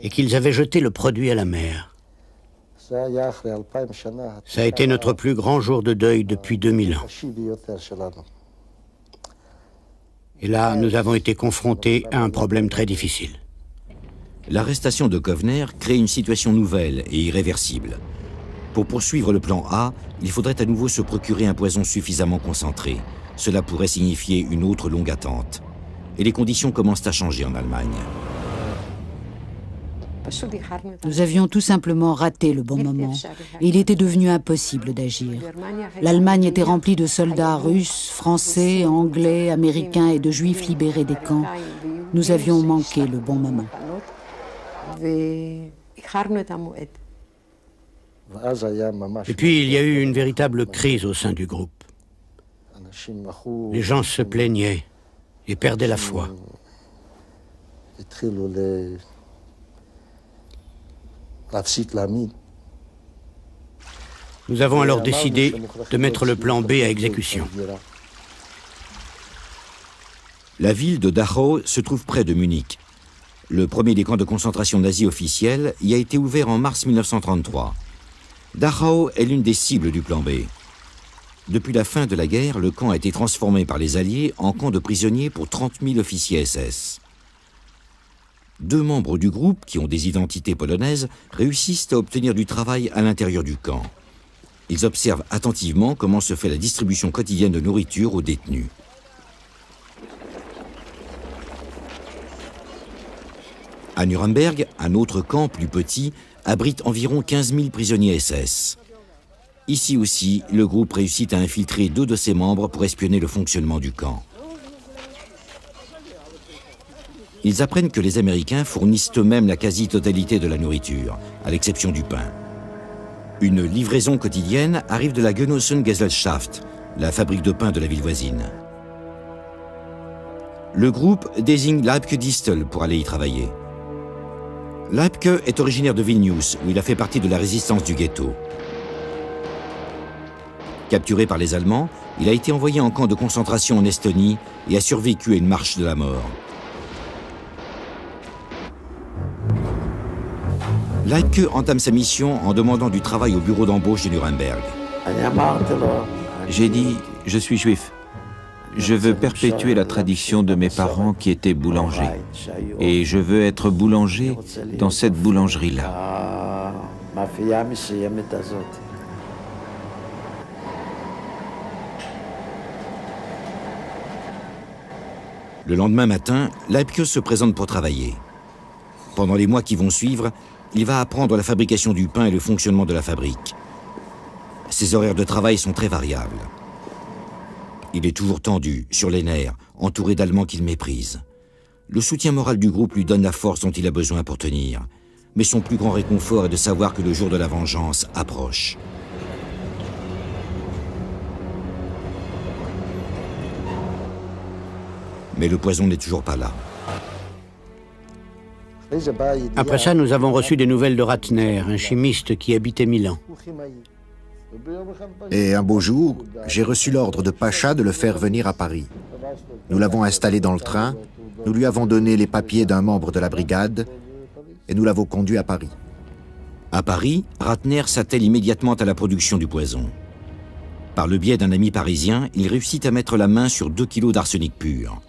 Speaker 5: et qu'ils avaient jeté le produit à la mer. Ça a été notre plus grand jour de deuil depuis 2000 ans. Et là, nous avons été confrontés à un problème très difficile.
Speaker 2: L'arrestation de Kovner crée une situation nouvelle et irréversible. Pour poursuivre le plan A, il faudrait à nouveau se procurer un poison suffisamment concentré. Cela pourrait signifier une autre longue attente. Et les conditions commencent à changer en Allemagne.
Speaker 4: Nous avions tout simplement raté le bon moment et il était devenu impossible d'agir. L'Allemagne était remplie de soldats russes, français, anglais, américains et de juifs libérés des camps. Nous avions manqué le bon moment.
Speaker 5: Et puis il y a eu une véritable crise au sein du groupe. Les gens se plaignaient et perdaient la foi. Nous avons alors décidé de mettre le plan B à exécution.
Speaker 2: La ville de Dachau se trouve près de Munich. Le premier des camps de concentration nazis officiels y a été ouvert en mars 1933. Dachau est l'une des cibles du plan B. Depuis la fin de la guerre, le camp a été transformé par les Alliés en camp de prisonniers pour 30 000 officiers SS. 2 membres du groupe, qui ont des identités polonaises, réussissent à obtenir du travail à l'intérieur du camp. Ils observent attentivement comment se fait la distribution quotidienne de nourriture aux détenus. À Nuremberg, un autre camp plus petit abrite environ 15 000 prisonniers SS. Ici aussi, le groupe réussit à infiltrer 2 de ses membres pour espionner le fonctionnement du camp. Ils apprennent que les Américains fournissent eux-mêmes la quasi-totalité de la nourriture, à l'exception du pain. Une livraison quotidienne arrive de la Genossengesellschaft, la fabrique de pain de la ville voisine. Le groupe désigne Leibke Distel pour aller y travailler. Leibke est originaire de Vilnius, où il a fait partie de la résistance du ghetto. Capturé par les Allemands, il a été envoyé en camp de concentration en Estonie et a survécu à une marche de la mort. Leibke entame sa mission en demandant du travail au bureau d'embauche de Nuremberg.
Speaker 1: J'ai dit, je suis juif. Je veux perpétuer la tradition de mes parents qui étaient boulangers. Et je veux être boulanger dans cette boulangerie-là.
Speaker 2: Le lendemain matin, Leibke se présente pour travailler. Pendant les mois qui vont suivre, il va apprendre la fabrication du pain et le fonctionnement de la fabrique. Ses horaires de travail sont très variables. Il est toujours tendu, sur les nerfs, entouré d'Allemands qu'il méprise. Le soutien moral du groupe lui donne la force dont il a besoin pour tenir. Mais son plus grand réconfort est de savoir que le jour de la vengeance approche. Mais le poison n'est toujours pas là.
Speaker 5: Après ça, nous avons reçu des nouvelles de Ratner, un chimiste qui habitait Milan.
Speaker 3: Et un beau jour, j'ai reçu l'ordre de Pacha de le faire venir à Paris. Nous l'avons installé dans le train, nous lui avons donné les papiers d'un membre de la brigade et nous l'avons conduit à Paris.
Speaker 2: À Paris, Ratner s'attelle immédiatement à la production du poison. Par le biais d'un ami parisien, il réussit à mettre la main sur 2 kilos d'arsenic pur.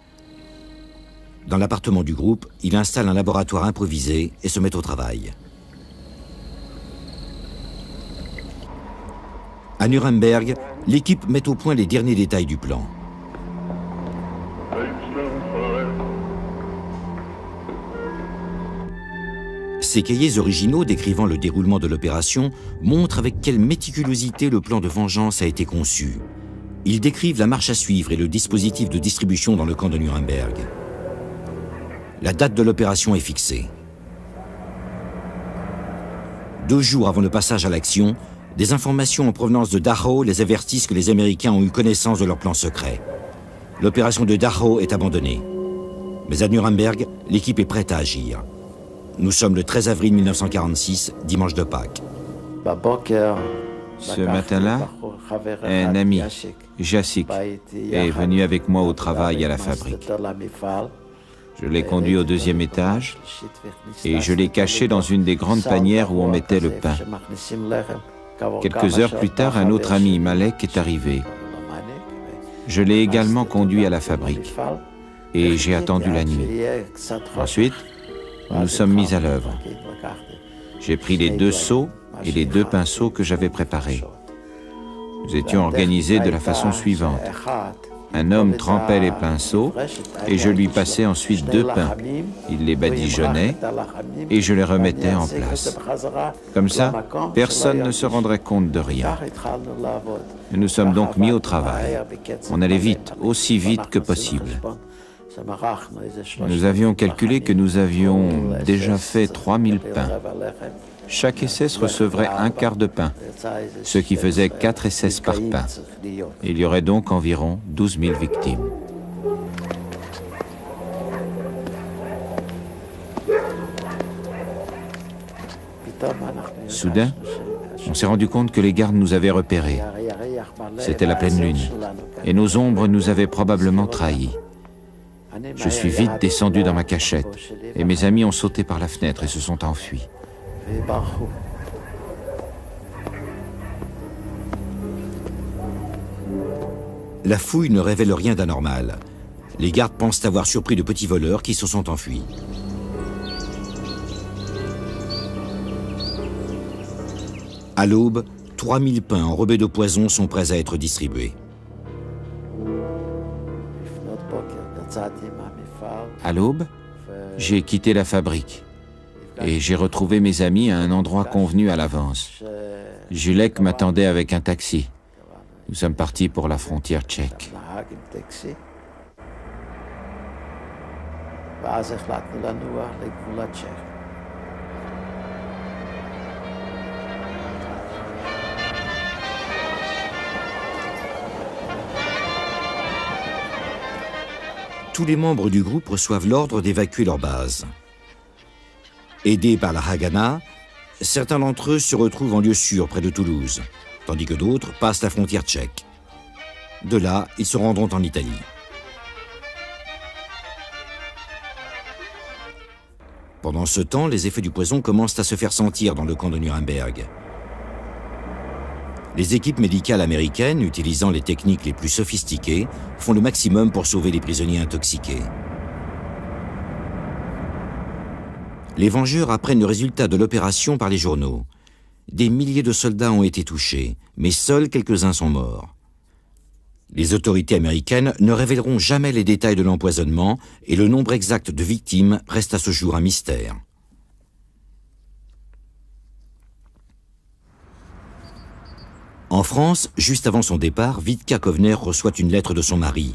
Speaker 2: Dans l'appartement du groupe, il installe un laboratoire improvisé et se met au travail. À Nuremberg, l'équipe met au point les derniers détails du plan. Ces cahiers originaux décrivant le déroulement de l'opération montrent avec quelle méticulosité le plan de vengeance a été conçu. Ils décrivent la marche à suivre et le dispositif de distribution dans le camp de Nuremberg. La date de l'opération est fixée. 2 jours avant le passage à l'action, des informations en provenance de Dachau les avertissent que les Américains ont eu connaissance de leur plan secret. L'opération de Dachau est abandonnée. Mais à Nuremberg, l'équipe est prête à agir. Nous sommes le 13 avril 1946, dimanche de Pâques.
Speaker 1: Ce matin-là, un ami, Jacek, est venu avec moi au travail à la fabrique. Je l'ai conduit au 2e étage et je l'ai caché dans une des grandes panières où on mettait le pain. Quelques heures plus tard, un autre ami, Malek, est arrivé. Je l'ai également conduit à la fabrique et j'ai attendu la nuit. Ensuite, nous sommes mis à l'œuvre. J'ai pris les 2 seaux et les 2 pinceaux que j'avais préparés. Nous étions organisés de la façon suivante. Un homme trempait les pinceaux et je lui passais ensuite 2 pains. Il les badigeonnait et je les remettais en place. Comme ça, personne ne se rendrait compte de rien. Nous nous sommes donc mis au travail. On allait vite, aussi vite que possible. Nous avions calculé que nous avions déjà fait 3000 pains. Chaque SS recevrait 1/4 de pain, ce qui faisait 4 SS par pain. Il y aurait donc environ 12 000 victimes. Soudain, on s'est rendu compte que les gardes nous avaient repérés. C'était la pleine lune, et nos ombres nous avaient probablement trahis. Je suis vite descendu dans ma cachette, et mes amis ont sauté par la fenêtre et se sont enfuis.
Speaker 2: La fouille ne révèle rien d'anormal. Les gardes pensent avoir surpris de petits voleurs qui se sont enfuis. À l'aube, 3000 pains enrobés de poison sont prêts à être distribués.
Speaker 1: À l'aube, j'ai quitté la fabrique et j'ai retrouvé mes amis à un endroit convenu à l'avance. Julek m'attendait avec un taxi. Nous sommes partis pour la frontière tchèque.
Speaker 2: Tous les membres du groupe reçoivent l'ordre d'évacuer leur base. Aidés par la Haganah, certains d'entre eux se retrouvent en lieu sûr près de Toulouse, tandis que d'autres passent la frontière tchèque. De là, ils se rendront en Italie. Pendant ce temps, les effets du poison commencent à se faire sentir dans le camp de Nuremberg. Les équipes médicales américaines, utilisant les techniques les plus sophistiquées, font le maximum pour sauver les prisonniers intoxiqués. Les Vengeurs apprennent le résultat de l'opération par les journaux. Des milliers de soldats ont été touchés, mais seuls quelques-uns sont morts. Les autorités américaines ne révéleront jamais les détails de l'empoisonnement et le nombre exact de victimes reste à ce jour un mystère. En France, juste avant son départ, Vitka Kovner reçoit une lettre de son mari.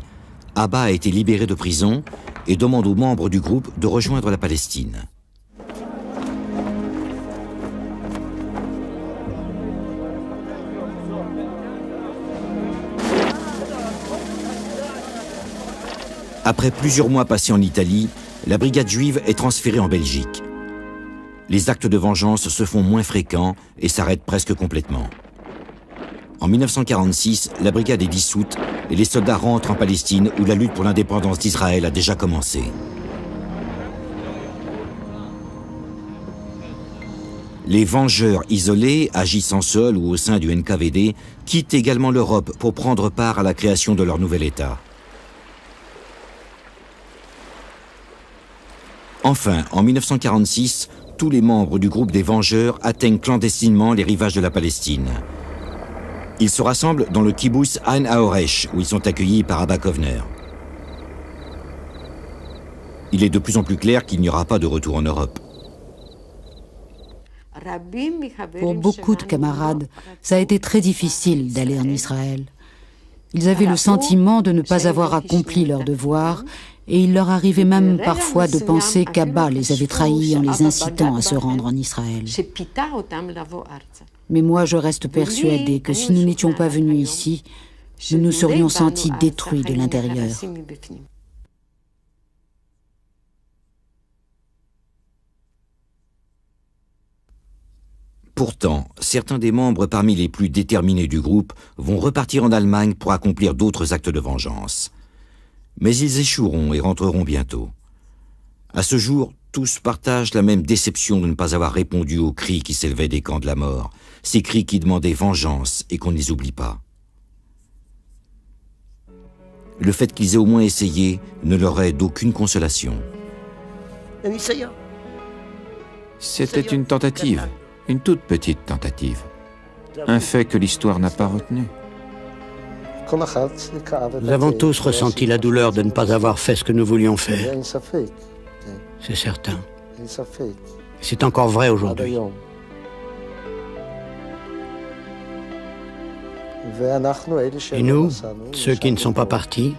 Speaker 2: Abba a été libéré de prison et demande aux membres du groupe de rejoindre la Palestine. Après plusieurs mois passés en Italie, la brigade juive est transférée en Belgique. Les actes de vengeance se font moins fréquents et s'arrêtent presque complètement. En 1946, la brigade est dissoute et les soldats rentrent en Palestine où la lutte pour l'indépendance d'Israël a déjà commencé. Les Vengeurs isolés, agissant seuls ou au sein du NKVD, quittent également l'Europe pour prendre part à la création de leur nouvel État. Enfin, en 1946, tous les membres du groupe des Vengeurs atteignent clandestinement les rivages de la Palestine. Ils se rassemblent dans le kibbutz Ain Haoresh, où ils sont accueillis par Abba Kovner. Il est de plus en plus clair qu'il n'y aura pas de retour en Europe.
Speaker 4: Pour beaucoup de camarades, ça a été très difficile d'aller en Israël. Ils avaient le sentiment de ne pas avoir accompli leur devoir et il leur arrivait même parfois de penser qu'Abba les avait trahis en les incitant à se rendre en Israël. Mais moi, je reste persuadée que si nous n'étions pas venus ici, nous nous serions sentis détruits de l'intérieur.
Speaker 2: Pourtant, certains des membres parmi les plus déterminés du groupe vont repartir en Allemagne pour accomplir d'autres actes de vengeance. Mais ils échoueront et rentreront bientôt. À ce jour, tous partagent la même déception de ne pas avoir répondu aux cris qui s'élevaient des camps de la mort, ces cris qui demandaient vengeance et qu'on ne les oublie pas. Le fait qu'ils aient au moins essayé ne leur est d'aucune consolation.
Speaker 1: C'était une tentative, une toute petite tentative. Un fait que l'histoire n'a pas retenu.
Speaker 5: Nous avons tous ressenti la douleur de ne pas avoir fait ce que nous voulions faire. C'est certain. C'est encore vrai aujourd'hui. Et nous, ceux qui ne sont pas partis,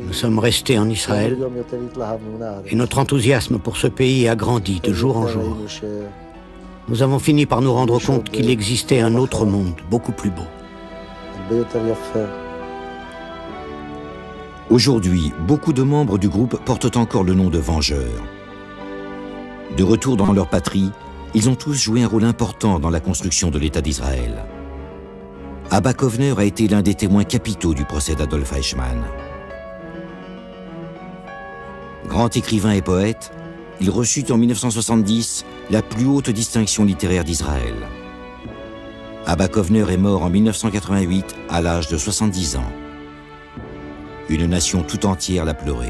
Speaker 5: nous sommes restés en Israël et notre enthousiasme pour ce pays a grandi de jour en jour. Nous avons fini par nous rendre compte qu'il existait un autre monde, beaucoup plus beau.
Speaker 2: Aujourd'hui, beaucoup de membres du groupe portent encore le nom de Vengeurs. De retour dans leur patrie, ils ont tous joué un rôle important dans la construction de l'État d'Israël. Abba Kovner a été l'un des témoins capitaux du procès d'Adolf Eichmann. Grand écrivain et poète, il reçut en 1970 la plus haute distinction littéraire d'Israël. Abba Kovner est mort en 1988 à l'âge de 70 ans. Une nation tout entière l'a pleuré.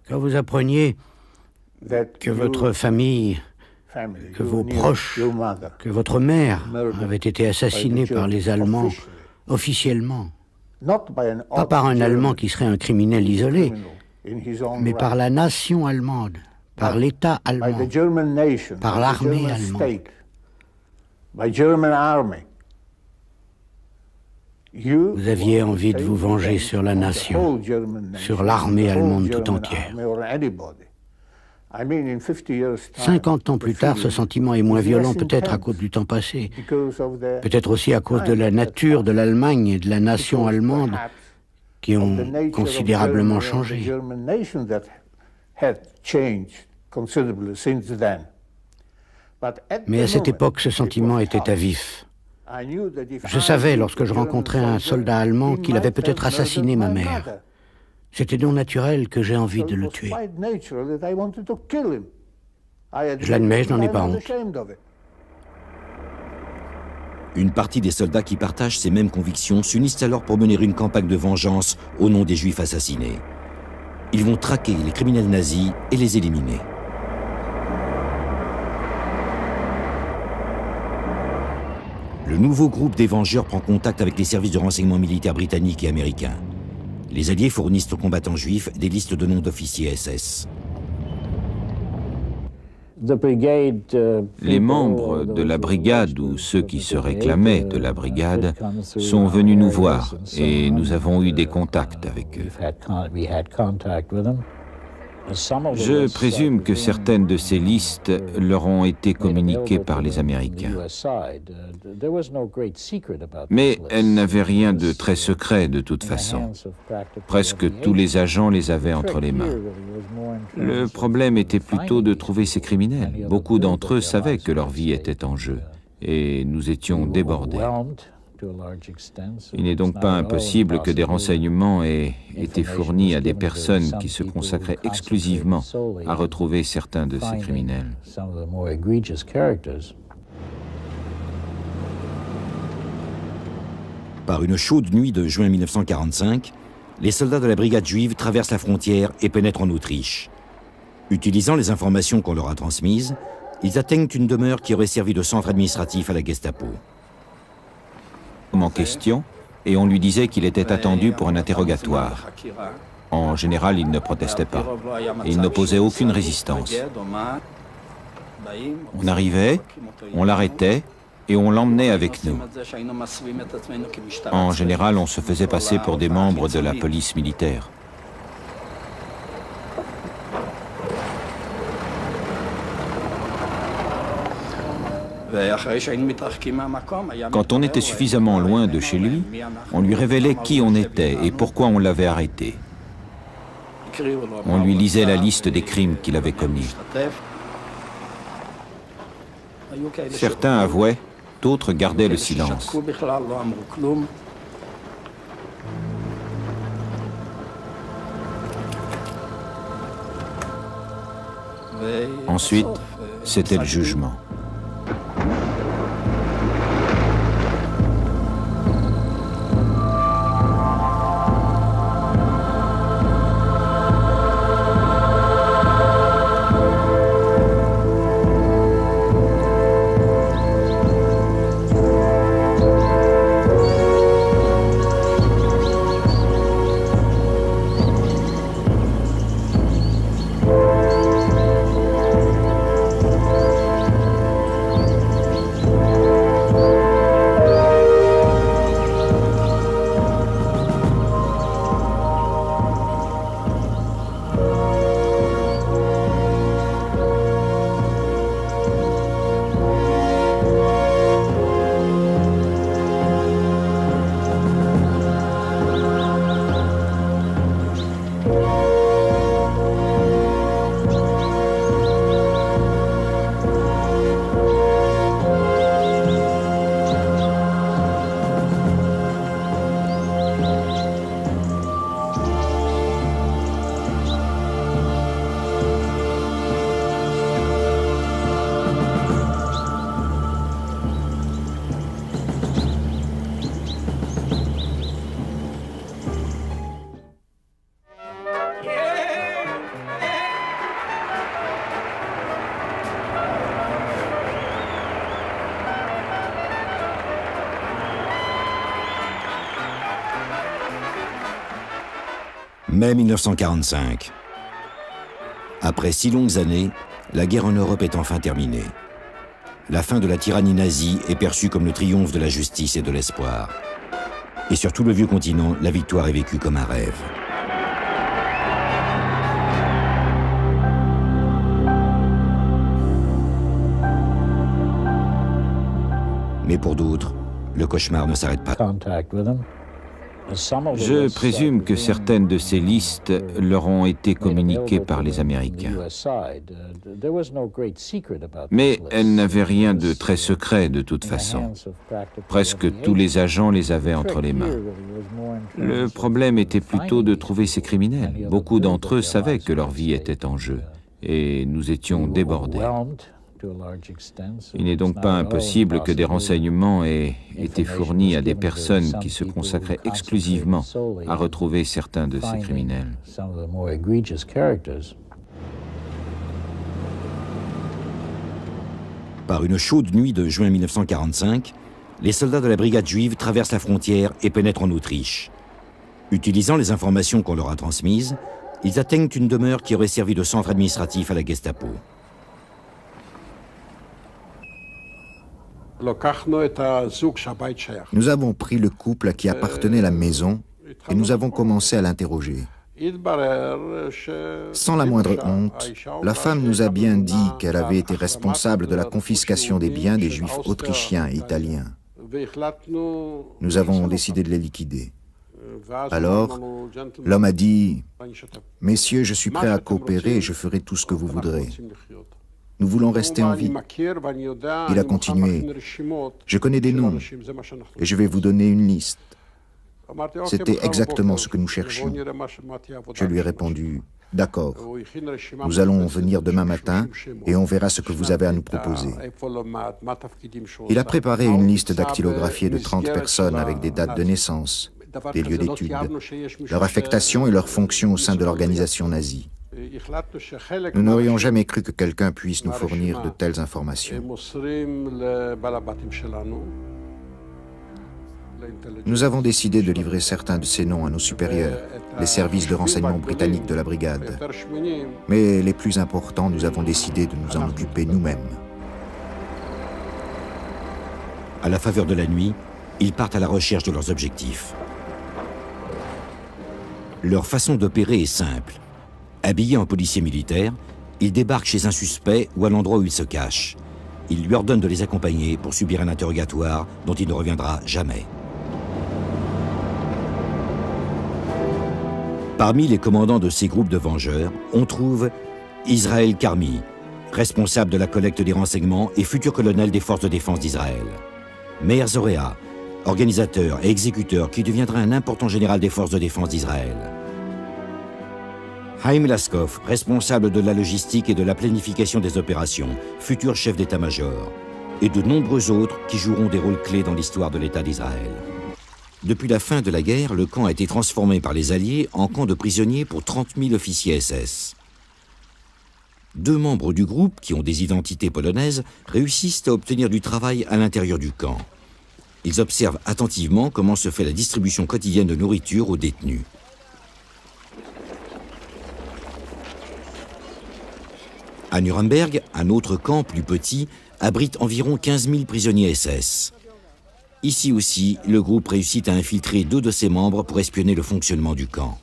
Speaker 5: Quand vous appreniez que votre famille, que vos proches, que votre mère avait été assassinée par les Allemands officiellement, pas par un Allemand qui serait un criminel isolé, mais par la nation allemande, par l'État allemand, par l'armée allemande. Vous aviez envie de vous venger sur la nation, sur l'armée allemande tout entière. 50 ans plus tard, ce sentiment est moins violent, peut-être à cause du temps passé, peut-être aussi à cause de la nature de l'Allemagne et de la nation allemande qui ont considérablement changé. Mais à cette époque, ce sentiment était à vif. Je savais, lorsque je rencontrais un soldat allemand, qu'il avait peut-être assassiné ma mère. C'était donc naturel que j'ai envie de le tuer. Je l'admets, je n'en ai pas honte.
Speaker 2: Une partie des soldats qui partagent ces mêmes convictions s'unissent alors pour mener une campagne de vengeance au nom des Juifs assassinés. Ils vont traquer les criminels nazis et les éliminer. Le nouveau groupe des Vengeurs prend contact avec les services de renseignement militaire britanniques et américains. Les Alliés fournissent aux combattants juifs des listes de noms d'officiers SS.
Speaker 1: Les membres de la brigade ou ceux qui se réclamaient de la brigade sont venus nous voir et nous avons eu des contacts avec eux. Je présume que certaines de ces listes leur ont été communiquées par les Américains. Mais elles n'avaient rien de très secret de toute façon. Presque tous les agents les avaient entre les mains. Le problème était plutôt de trouver ces criminels. Beaucoup d'entre eux savaient que leur vie était en jeu et nous étions débordés. Il n'est donc pas impossible que des renseignements aient été fournis à des personnes qui se consacraient exclusivement à retrouver certains de ces criminels.
Speaker 2: Par une chaude nuit de juin 1945, les soldats de la brigade juive traversent la frontière et pénètrent en Autriche. Utilisant les informations qu'on leur a transmises, ils atteignent une demeure qui aurait servi de centre administratif à la Gestapo.
Speaker 1: En question, et on lui disait qu'il était attendu pour un interrogatoire. En général, il ne protestait pas, et il n'opposait aucune résistance. On arrivait, on l'arrêtait, et on l'emmenait avec nous. En général, on se faisait passer pour des membres de la police militaire. Quand on était suffisamment loin de chez lui, on lui révélait qui on était et pourquoi on l'avait arrêté. On lui lisait la liste des crimes qu'il avait commis. Certains avouaient, d'autres gardaient le silence. Ensuite, c'était le jugement.
Speaker 2: Mai 1945. Après 6 longues années, la guerre en Europe est enfin terminée. La fin de la tyrannie nazie est perçue comme le triomphe de la justice et de l'espoir. Et sur tout le vieux continent, la victoire est vécue comme un rêve. Mais pour d'autres, le cauchemar ne s'arrête pas.
Speaker 1: Je présume que certaines de ces listes leur ont été communiquées par les Américains. Mais elles n'avaient rien de très secret de toute façon. Presque tous les agents les avaient entre les mains. Le problème était plutôt de trouver ces criminels. Beaucoup d'entre eux savaient que leur vie était en jeu, et nous étions débordés. Il n'est donc pas impossible que des renseignements aient été fournis à des personnes qui se consacraient exclusivement à retrouver certains de ces criminels.
Speaker 2: Par une chaude nuit de juin 1945, les soldats de la brigade juive traversent la frontière et pénètrent en Autriche. Utilisant les informations qu'on leur a transmises, ils atteignent une demeure qui aurait servi de centre administratif à la Gestapo.
Speaker 3: Nous avons pris le couple à qui appartenait la maison et nous avons commencé à l'interroger. Sans la moindre honte, la femme nous a bien dit qu'elle avait été responsable de la confiscation des biens des Juifs autrichiens et italiens. Nous avons décidé de les liquider. Alors, l'homme a dit « Messieurs, je suis prêt à coopérer et je ferai tout ce que vous voudrez. » Nous voulons rester en vie. Il a continué. Je connais des noms et je vais vous donner une liste. C'était exactement ce que nous cherchions. Je lui ai répondu, d'accord, nous allons venir demain matin et on verra ce que vous avez à nous proposer. Il a préparé une liste dactylographiée de 30 personnes avec des dates de naissance, des lieux d'études, leur affectation et leur fonction au sein de l'organisation nazie. Nous n'aurions jamais cru que quelqu'un puisse nous fournir de telles informations. Nous avons décidé de livrer certains de ces noms à nos supérieurs, les services de renseignement britanniques de la brigade. Mais les plus importants, nous avons décidé de nous en occuper nous-mêmes.
Speaker 2: À la faveur de la nuit, ils partent à la recherche de leurs objectifs. Leur façon d'opérer est simple. Habillés en policiers militaires, ils débarquent chez un suspect ou à l'endroit où il se cache. Ils lui ordonnent de les accompagner pour subir un interrogatoire dont il ne reviendra jamais. Parmi les commandants de ces groupes de vengeurs, on trouve Israël Karmi, responsable de la collecte des renseignements et futur colonel des forces de défense d'Israël. Meir Zorea, organisateur et exécuteur qui deviendra un important général des forces de défense d'Israël. Haïm Laskov, responsable de la logistique et de la planification des opérations, futur chef d'état-major, et de nombreux autres qui joueront des rôles clés dans l'histoire de l'État d'Israël. Depuis la fin de la guerre, le camp a été transformé par les Alliés en camp de prisonniers pour 30 000 officiers SS. 2 membres du groupe, qui ont des identités polonaises, réussissent à obtenir du travail à l'intérieur du camp. Ils observent attentivement comment se fait la distribution quotidienne de nourriture aux détenus. À Nuremberg, un autre camp plus petit abrite environ 15 000 prisonniers SS. Ici aussi, le groupe réussit à infiltrer 2 de ses membres pour espionner le fonctionnement du camp.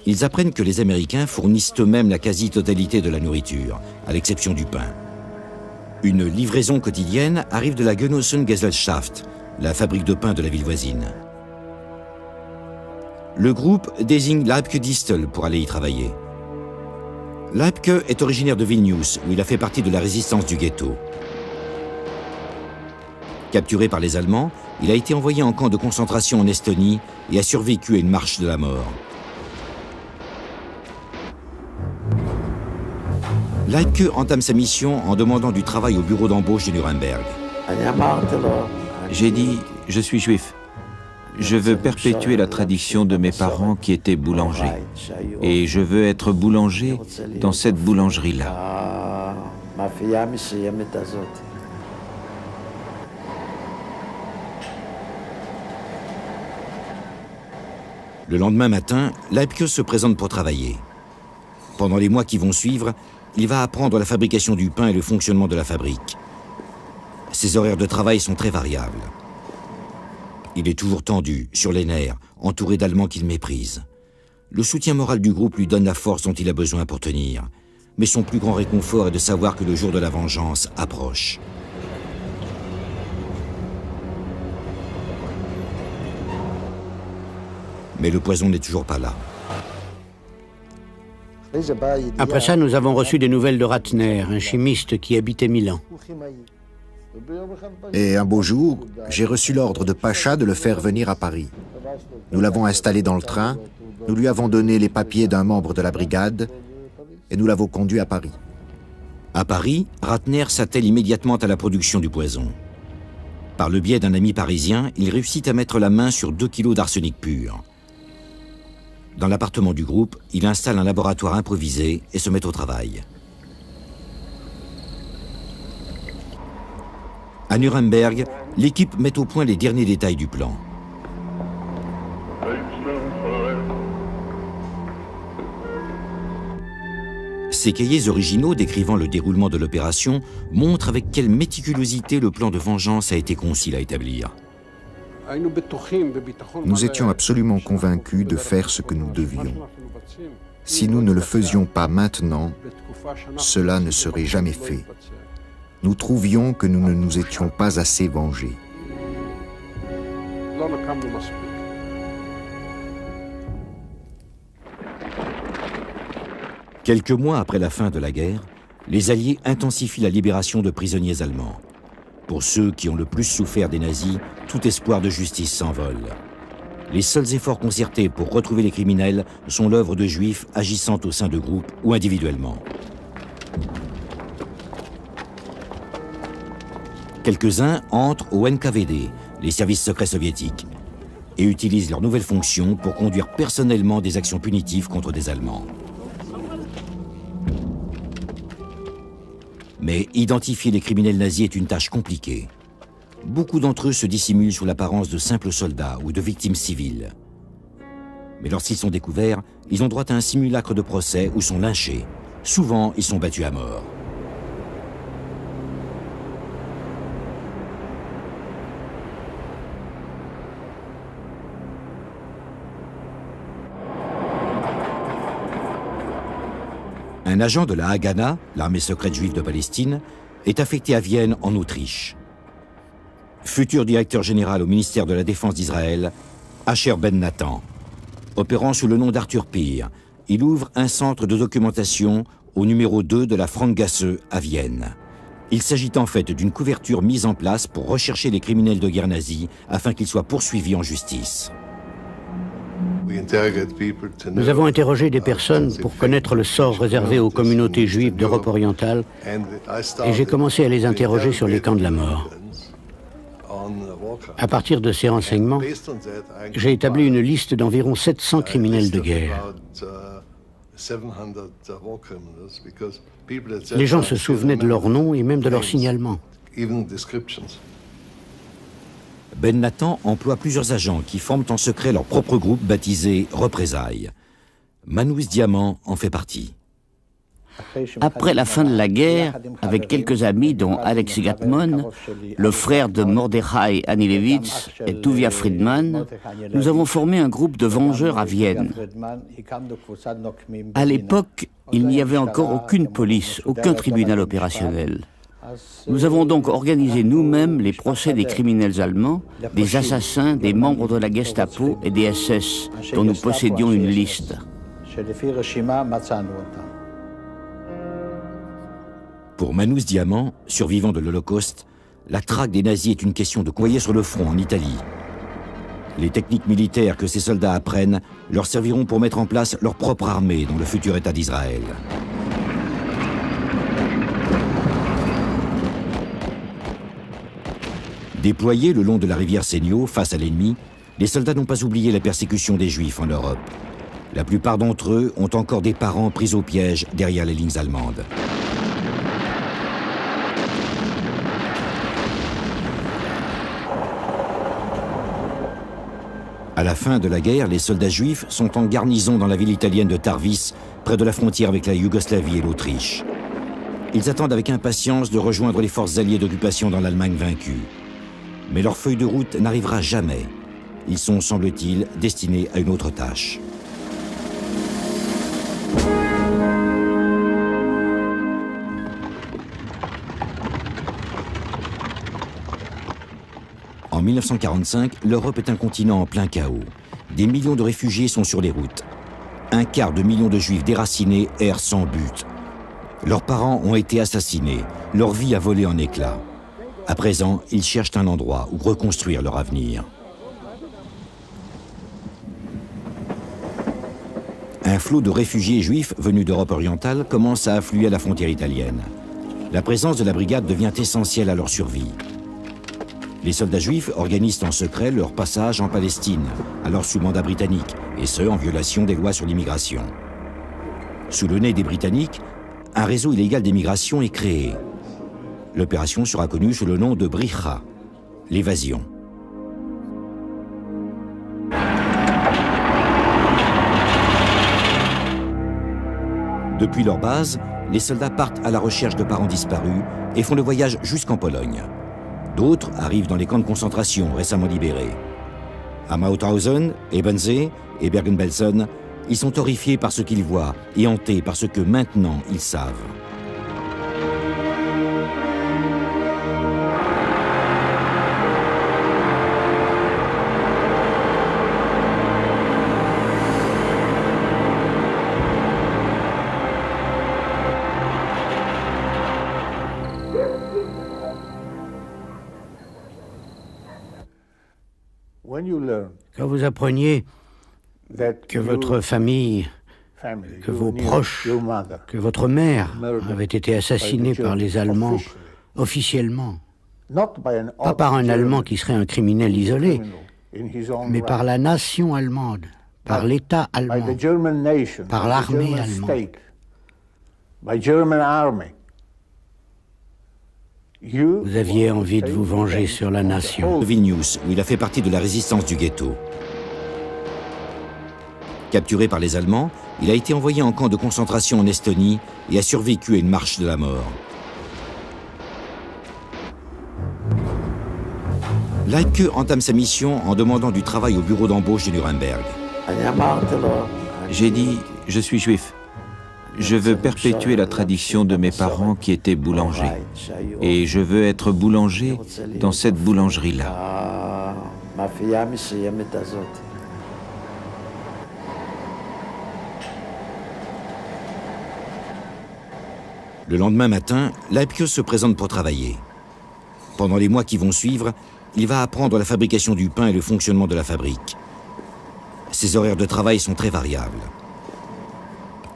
Speaker 2: Ils apprennent que les Américains fournissent eux-mêmes la quasi-totalité de la nourriture, à l'exception du pain. Une livraison quotidienne arrive de la Genossengesellschaft, la fabrique de pain de la ville voisine. Le groupe désigne Leibke Distel pour aller y travailler. Leibke est originaire de Vilnius, où il a fait partie de la résistance du ghetto. Capturé par les Allemands, il a été envoyé en camp de concentration en Estonie et a survécu à une marche de la mort. Leibke entame sa mission en demandant du travail au bureau d'embauche de Nuremberg.
Speaker 1: J'ai dit, je suis juif. Je veux perpétuer la tradition de mes parents qui étaient boulangers. Et je veux être boulanger dans cette boulangerie-là.
Speaker 2: Le lendemain matin, Leibke se présente pour travailler. Pendant les mois qui vont suivre, il va apprendre la fabrication du pain et le fonctionnement de la fabrique. Ses horaires de travail sont très variables. Il est toujours tendu, sur les nerfs, entouré d'Allemands qu'il méprise. Le soutien moral du groupe lui donne la force dont il a besoin pour tenir. Mais son plus grand réconfort est de savoir que le jour de la vengeance approche. Mais le poison n'est toujours pas là.
Speaker 5: Après ça, nous avons reçu des nouvelles de Ratner, un chimiste qui habitait Milan.
Speaker 3: Et un beau jour, j'ai reçu l'ordre de Pacha de le faire venir à Paris. Nous l'avons installé dans le train, nous lui avons donné les papiers d'un membre de la brigade et nous l'avons conduit à Paris.
Speaker 2: À Paris, Ratner s'attelle immédiatement à la production du poison. Par le biais d'un ami parisien, il réussit à mettre la main sur 2 kilos d'arsenic pur. Dans l'appartement du groupe, il installe un laboratoire improvisé et se met au travail. À Nuremberg, l'équipe met au point les derniers détails du plan. Ces cahiers originaux décrivant le déroulement de l'opération montrent avec quelle méticulosité le plan de vengeance a été concis à établir.
Speaker 3: Nous étions absolument convaincus de faire ce que nous devions. Si nous ne le faisions pas maintenant, cela ne serait jamais fait. Nous trouvions que nous ne nous étions pas assez vengés.
Speaker 2: Quelques mois après la fin de la guerre, les Alliés intensifient la libération de prisonniers allemands. Pour ceux qui ont le plus souffert des nazis, tout espoir de justice s'envole. Les seuls efforts concertés pour retrouver les criminels sont l'œuvre de juifs agissant au sein de groupes ou individuellement. Quelques-uns entrent au NKVD, les services secrets soviétiques, et utilisent leurs nouvelles fonctions pour conduire personnellement des actions punitives contre des Allemands. Mais identifier les criminels nazis est une tâche compliquée. Beaucoup d'entre eux se dissimulent sous l'apparence de simples soldats ou de victimes civiles. Mais lorsqu'ils sont découverts, ils ont droit à un simulacre de procès ou sont lynchés. Souvent, ils sont battus à mort. Un agent de la Haganah, l'armée secrète juive de Palestine, est affecté à Vienne, en Autriche. Futur directeur général au ministère de la Défense d'Israël, Asher Ben Nathan. Opérant sous le nom d'Arthur Peer, il ouvre un centre de documentation au numéro 2 de la Frankgasse à Vienne. Il s'agit en fait d'une couverture mise en place pour rechercher les criminels de guerre nazis afin qu'ils soient poursuivis en justice.
Speaker 5: Nous avons interrogé des personnes pour connaître le sort réservé aux communautés juives d'Europe orientale et j'ai commencé à les interroger sur les camps de la mort. À partir de ces renseignements, j'ai établi une liste d'environ 700 criminels de guerre. Les gens se souvenaient de leurs noms et même de leurs signalements.
Speaker 2: Ben Nathan emploie plusieurs agents qui forment en secret leur propre groupe baptisé Représailles. Manous Diamant en fait partie.
Speaker 6: Après la fin de la guerre, avec quelques amis dont Alex Gatmon, le frère de Mordechai Anilevitz et Tuvia Friedman, nous avons formé un groupe de vengeurs à Vienne. À l'époque, il n'y avait encore aucune police, aucun tribunal opérationnel. Nous avons donc organisé nous-mêmes les procès des criminels allemands, des assassins, des membres de la Gestapo et des SS, dont nous possédions une liste.
Speaker 2: Pour Manous Diamant, survivant de l'Holocauste, la traque des nazis est une question de envoyer sur le front en Italie. Les techniques militaires que ces soldats apprennent leur serviront pour mettre en place leur propre armée dans le futur État d'Israël. Déployés le long de la rivière Senio, face à l'ennemi, les soldats n'ont pas oublié la persécution des Juifs en Europe. La plupart d'entre eux ont encore des parents pris au piège derrière les lignes allemandes. À la fin de la guerre, les soldats juifs sont en garnison dans la ville italienne de Tarvis, près de la frontière avec la Yougoslavie et l'Autriche. Ils attendent avec impatience de rejoindre les forces alliées d'occupation dans l'Allemagne vaincue. Mais leur feuille de route n'arrivera jamais. Ils sont, semble-t-il, destinés à une autre tâche. En 1945, l'Europe est un continent en plein chaos. Des millions de réfugiés sont sur les routes. 1/4 de million de Juifs déracinés errent sans but. Leurs parents ont été assassinés. Leur vie a volé en éclats. À présent, ils cherchent un endroit où reconstruire leur avenir. Un flot de réfugiés juifs venus d'Europe orientale commence à affluer à la frontière italienne. La présence de la brigade devient essentielle à leur survie. Les soldats juifs organisent en secret leur passage en Palestine, alors sous mandat britannique, et ce, en violation des lois sur l'immigration. Sous le nez des Britanniques, un réseau illégal d'immigration est créé. L'opération sera connue sous le nom de Bricha, l'évasion. Depuis leur base, les soldats partent à la recherche de parents disparus et font le voyage jusqu'en Pologne. D'autres arrivent dans les camps de concentration récemment libérés. À Mauthausen, Ebensee et Bergen-Belsen, ils sont horrifiés par ce qu'ils voient et hantés par ce que maintenant ils savent.
Speaker 5: Quand vous appreniez que votre famille, que vos proches, que votre mère avait été assassinée par les Allemands officiellement, pas par un Allemand qui serait un criminel isolé, mais par la nation allemande, par l'État allemand, par l'armée allemande. Vous aviez envie de vous venger sur la nation.
Speaker 2: Vilnius, où il a fait partie de la résistance du ghetto. Capturé par les Allemands, il a été envoyé en camp de concentration en Estonie et a survécu à une marche de la mort. Leibke entame sa mission en demandant du travail au bureau d'embauche de Nuremberg.
Speaker 1: J'ai dit, je suis juif. Je veux perpétuer la tradition de mes parents qui étaient boulangers. Et je veux être boulanger dans cette boulangerie-là.
Speaker 2: Le lendemain matin, Leibke se présente pour travailler. Pendant les mois qui vont suivre, il va apprendre la fabrication du pain et le fonctionnement de la fabrique. Ses horaires de travail sont très variables.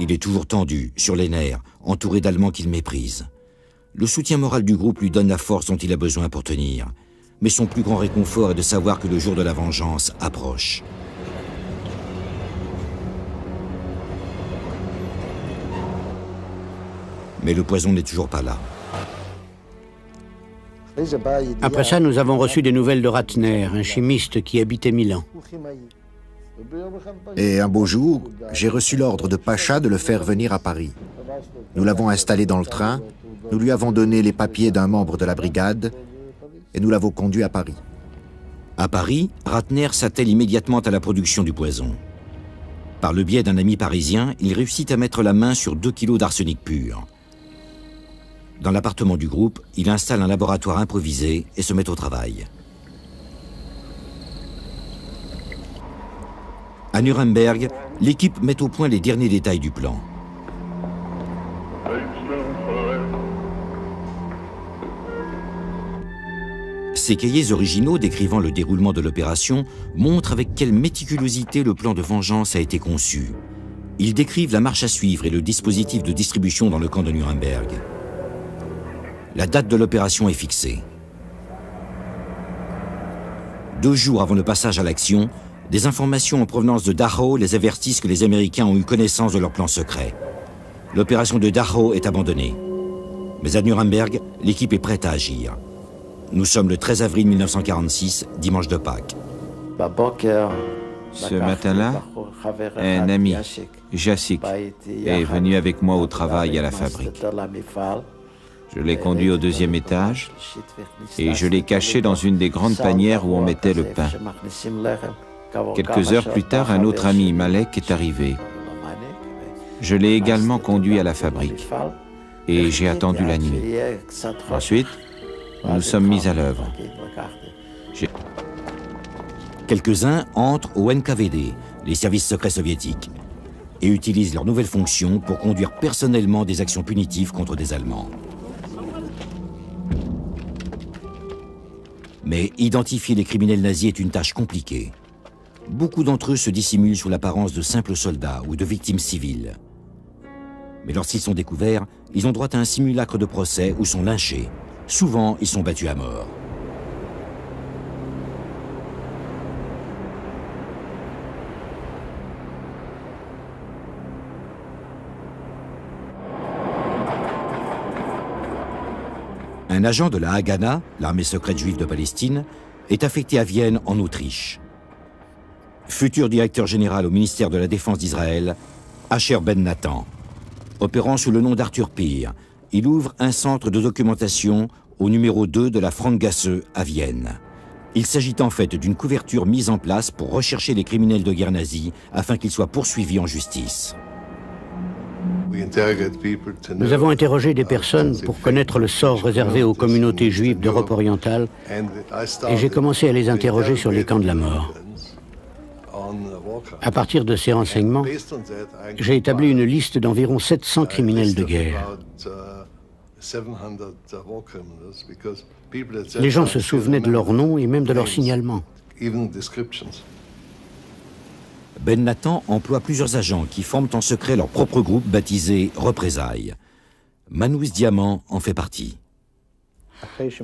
Speaker 2: Il est toujours tendu, sur les nerfs, entouré d'Allemands qu'il méprise. Le soutien moral du groupe lui donne la force dont il a besoin pour tenir. Mais son plus grand réconfort est de savoir que le jour de la vengeance approche. Mais le poison n'est toujours pas là.
Speaker 5: Après ça, nous avons reçu des nouvelles de Ratner, un chimiste qui habitait Milan.
Speaker 3: Et un beau jour, j'ai reçu l'ordre de Pacha de le faire venir à Paris. Nous l'avons installé dans le train, nous lui avons donné les papiers d'un membre de la brigade et nous l'avons conduit à Paris.
Speaker 2: À Paris, Ratner s'attelle immédiatement à la production du poison. Par le biais d'un ami parisien, il réussit à mettre la main sur 2 kilos d'arsenic pur. Dans l'appartement du groupe, il installe un laboratoire improvisé et se met au travail. À Nuremberg, l'équipe met au point les derniers détails du plan. Ces cahiers originaux décrivant le déroulement de l'opération montrent avec quelle méticulosité le plan de vengeance a été conçu. Ils décrivent la marche à suivre et le dispositif de distribution dans le camp de Nuremberg. La date de l'opération est fixée. 2 jours avant le passage à l'action, des informations en provenance de Dachau les avertissent que les Américains ont eu connaissance de leur plan secret. L'opération de Dachau est abandonnée. Mais à Nuremberg, l'équipe est prête à agir. Nous sommes le 13 avril 1946, dimanche de Pâques.
Speaker 1: Ce matin-là, un ami, Jacek, est venu avec moi au travail à la fabrique. Je l'ai conduit au 2e étage et je l'ai caché dans une des grandes panières où on mettait le pain. Quelques heures plus tard, un autre ami, Malek, est arrivé. Je l'ai également conduit à la fabrique et j'ai attendu la nuit. Ensuite, nous sommes mis à l'œuvre.
Speaker 2: Quelques-uns entrent au NKVD, les services secrets soviétiques, et utilisent leurs nouvelles fonctions pour conduire personnellement des actions punitives contre des Allemands. Mais identifier les criminels nazis est une tâche compliquée. Beaucoup d'entre eux se dissimulent sous l'apparence de simples soldats ou de victimes civiles. Mais lorsqu'ils sont découverts, ils ont droit à un simulacre de procès ou sont lynchés. Souvent, ils sont battus à mort. Un agent de la Haganah, l'armée secrète juive de Palestine, est affecté à Vienne, en Autriche. Futur directeur général au ministère de la Défense d'Israël, Asher Ben Nathan. Opérant sous le nom d'Arthur Peer, il ouvre un centre de documentation au numéro 2 de la Frangasse à Vienne. Il s'agit en fait d'une couverture mise en place pour rechercher les criminels de guerre nazis afin qu'ils soient poursuivis en justice.
Speaker 5: Nous avons interrogé des personnes pour connaître le sort réservé aux communautés juives d'Europe orientale et j'ai commencé à les interroger sur les camps de la mort. À partir de ces renseignements, j'ai établi une liste d'environ 700 criminels de guerre. Les gens se souvenaient de leurs noms et même de leurs signalements.
Speaker 2: Ben Nathan emploie plusieurs agents qui forment en secret leur propre groupe baptisé Représailles. Manous Diamant en fait partie.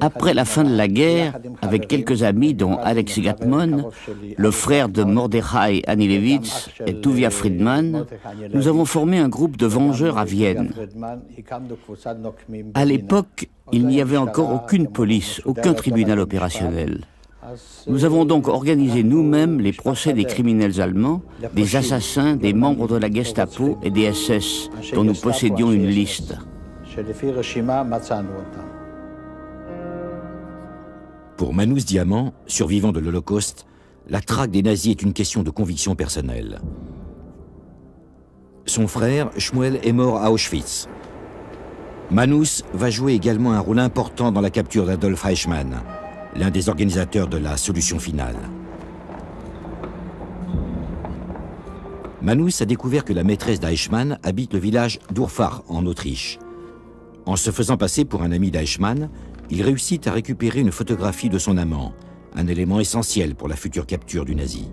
Speaker 6: Après la fin de la guerre, avec quelques amis dont Alex Gatmon, le frère de Mordechai Anilevitz et Tuvia Friedman, nous avons formé un groupe de vengeurs à Vienne. À l'époque, il n'y avait encore aucune police, aucun tribunal opérationnel. Nous avons donc organisé nous-mêmes les procès des criminels allemands, des assassins, des membres de la Gestapo et des SS, dont nous possédions une liste.
Speaker 2: Pour Manous Diamant, survivant de l'Holocauste, la traque des nazis est une question de conviction personnelle. Son frère, Shmuel, est mort à Auschwitz. Manous va jouer également un rôle important dans la capture d'Adolf Eichmann, l'un des organisateurs de la solution finale. Manous a découvert que la maîtresse d'Eichmann habite le village d'Urfach en Autriche. En se faisant passer pour un ami d'Eichmann, il réussit à récupérer une photographie de son amant, un élément essentiel pour la future capture du nazi.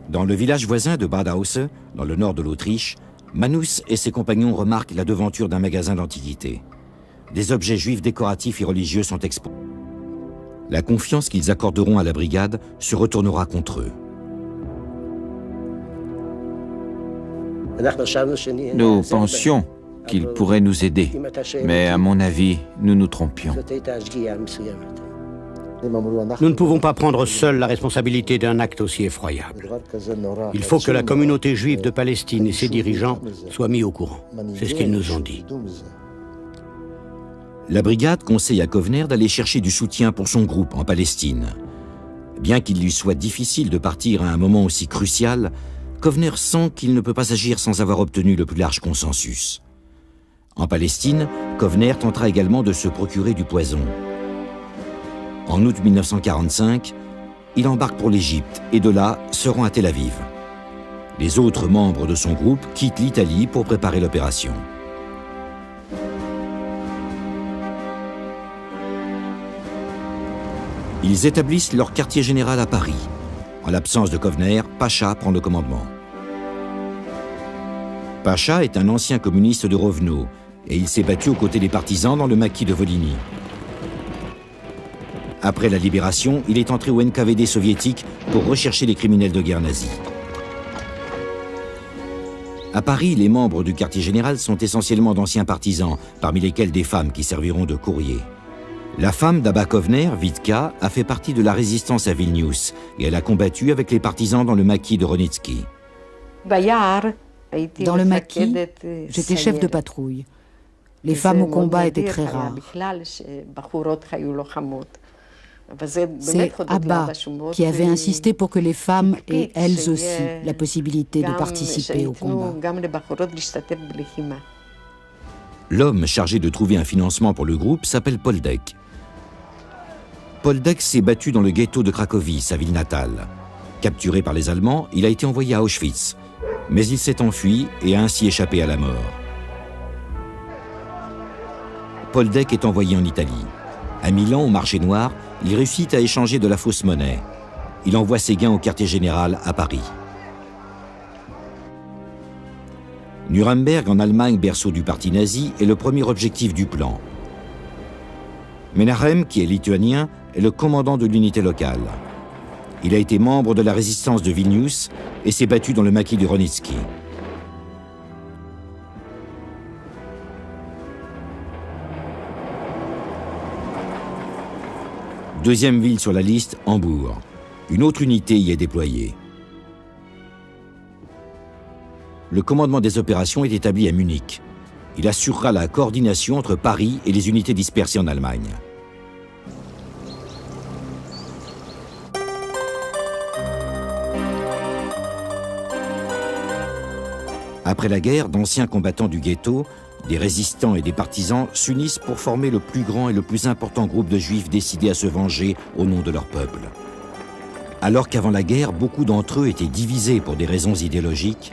Speaker 2: Dans le village voisin de Bad Hause, dans le nord de l'Autriche, Manous et ses compagnons remarquent la devanture d'un magasin d'antiquités. Des objets juifs décoratifs et religieux sont exposés. La confiance qu'ils accorderont à la brigade se retournera contre eux.
Speaker 1: Nous pensions qu'il pourrait nous aider, mais à mon avis, nous nous trompions.
Speaker 5: Nous ne pouvons pas prendre seuls la responsabilité d'un acte aussi effroyable. Il faut que la communauté juive de Palestine et ses dirigeants soient mis au courant. C'est ce qu'ils nous ont dit.
Speaker 2: La brigade conseille à Kovner d'aller chercher du soutien pour son groupe en Palestine. Bien qu'il lui soit difficile de partir à un moment aussi crucial, Kovner sent qu'il ne peut pas agir sans avoir obtenu le plus large consensus. En Palestine, Kovner tentera également de se procurer du poison. En août 1945, il embarque pour l'Égypte et de là se rend à Tel Aviv. Les autres membres de son groupe quittent l'Italie pour préparer l'opération. Ils établissent leur quartier général à Paris. En l'absence de Kovner, Pacha prend le commandement. Pacha est un ancien communiste de Rovno et il s'est battu aux côtés des partisans dans le maquis de Volhynie. Après la libération, il est entré au NKVD soviétique pour rechercher les criminels de guerre nazis. À Paris, les membres du quartier général sont essentiellement d'anciens partisans, parmi lesquels des femmes qui serviront de courrier. La femme d'Abba Kovner, Vitka, a fait partie de la résistance à Vilnius et elle a combattu avec les partisans dans le maquis de Ronitsky.
Speaker 4: Dans le maquis, j'étais chef de patrouille. Les femmes au combat étaient très rares. C'est Abba qui avait insisté pour que les femmes aient elles aussi la possibilité de participer au combat.
Speaker 2: L'homme chargé de trouver un financement pour le groupe s'appelle Poldek. Poldek s'est battu dans le ghetto de Cracovie, sa ville natale. Capturé par les Allemands, il a été envoyé à Auschwitz. Mais il s'est enfui et a ainsi échappé à la mort. Poldek est envoyé en Italie. À Milan, au marché noir, il réussit à échanger de la fausse monnaie. Il envoie ses gains au quartier général à Paris. Nuremberg, en Allemagne, berceau du parti nazi, est le premier objectif du plan. Menahem, qui est lituanien, est le commandant de l'unité locale. Il a été membre de la résistance de Vilnius et s'est battu dans le maquis de Ronitsky. Deuxième ville sur la liste, Hambourg. Une autre unité y est déployée. Le commandement des opérations est établi à Munich. Il assurera la coordination entre Paris et les unités dispersées en Allemagne. Après la guerre, d'anciens combattants du ghetto, des résistants et des partisans s'unissent pour former le plus grand et le plus important groupe de juifs décidés à se venger au nom de leur peuple. Alors qu'avant la guerre, beaucoup d'entre eux étaient divisés pour des raisons idéologiques,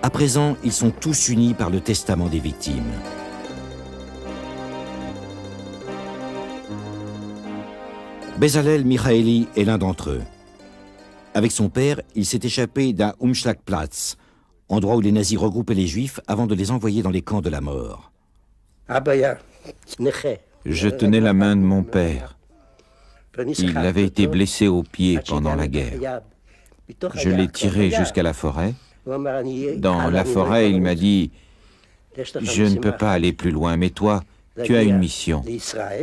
Speaker 2: à présent, ils sont tous unis par le testament des victimes. Bezalel Michaeli est l'un d'entre eux. Avec son père, il s'est échappé d'un Umschlagplatz, endroit où les nazis regroupaient les juifs avant de les envoyer dans les camps de la mort.
Speaker 1: Je tenais la main de mon père. Il avait été blessé au pied pendant la guerre. Je l'ai tiré jusqu'à la forêt. Dans la forêt, il m'a dit « Je ne peux pas aller plus loin, mais toi, tu as une mission.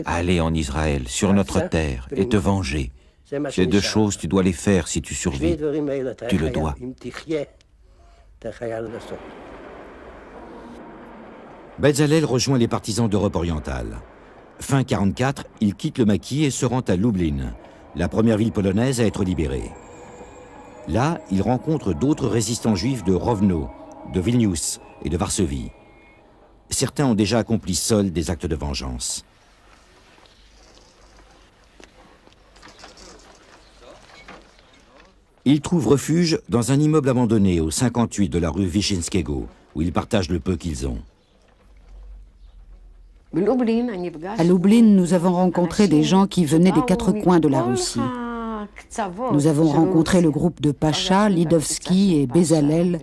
Speaker 1: Aller en Israël, sur notre terre, et te venger. Ces deux choses, tu dois les faire si tu survis. Tu le dois. »
Speaker 2: Bezalel rejoint les partisans d'Europe orientale. Fin 1944, il quitte le maquis et se rend à Lublin, la première ville polonaise à être libérée. Là, il rencontre d'autres résistants juifs de Rovno, de Vilnius et de Varsovie. Certains ont déjà accompli seuls des actes de vengeance. Il trouve refuge dans un immeuble abandonné au 58 de la rue Wyszynskiego, où ils partagent le peu qu'ils ont.
Speaker 4: À Lublin, nous avons rencontré des gens qui venaient des quatre coins de la Russie. Nous avons rencontré le groupe de Pacha, Lidovski et Bezalel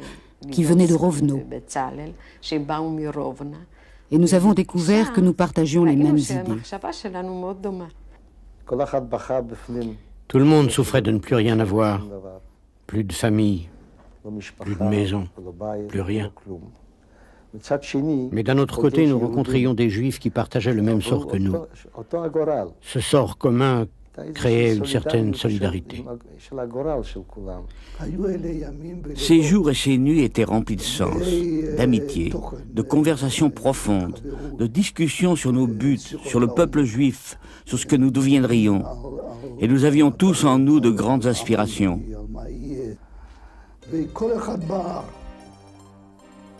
Speaker 4: qui venaient de Rovno. Et nous avons découvert que nous partagions les mêmes idées.
Speaker 5: Tout le monde souffrait de ne plus rien avoir. Plus de famille, plus de maison, plus rien. Mais d'un autre côté, nous rencontrions des juifs qui partageaient le même sort que nous. Ce sort commun créait une certaine solidarité.
Speaker 6: Ces jours et ces nuits étaient remplis de sens, d'amitié, de conversations profondes, de discussions sur nos buts, sur le peuple juif, sur ce que nous deviendrions. Et nous avions tous en nous de grandes aspirations.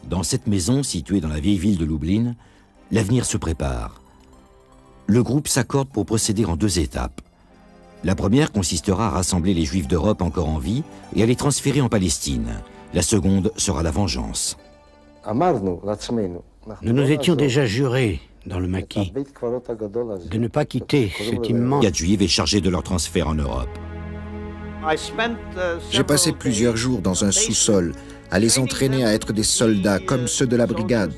Speaker 2: Dans cette maison, située dans la vieille ville de Lublin, l'avenir se prépare. Le groupe s'accorde pour procéder en deux étapes. La première consistera à rassembler les Juifs d'Europe encore en vie et à les transférer en Palestine. La seconde sera la vengeance.
Speaker 5: Nous nous étions déjà jurés, dans le maquis, de ne pas quitter cet immense...
Speaker 2: 4 Juifs est chargé de leur transfert en Europe.
Speaker 3: J'ai passé plusieurs jours dans un sous-sol, à les entraîner à être des soldats comme ceux de la brigade.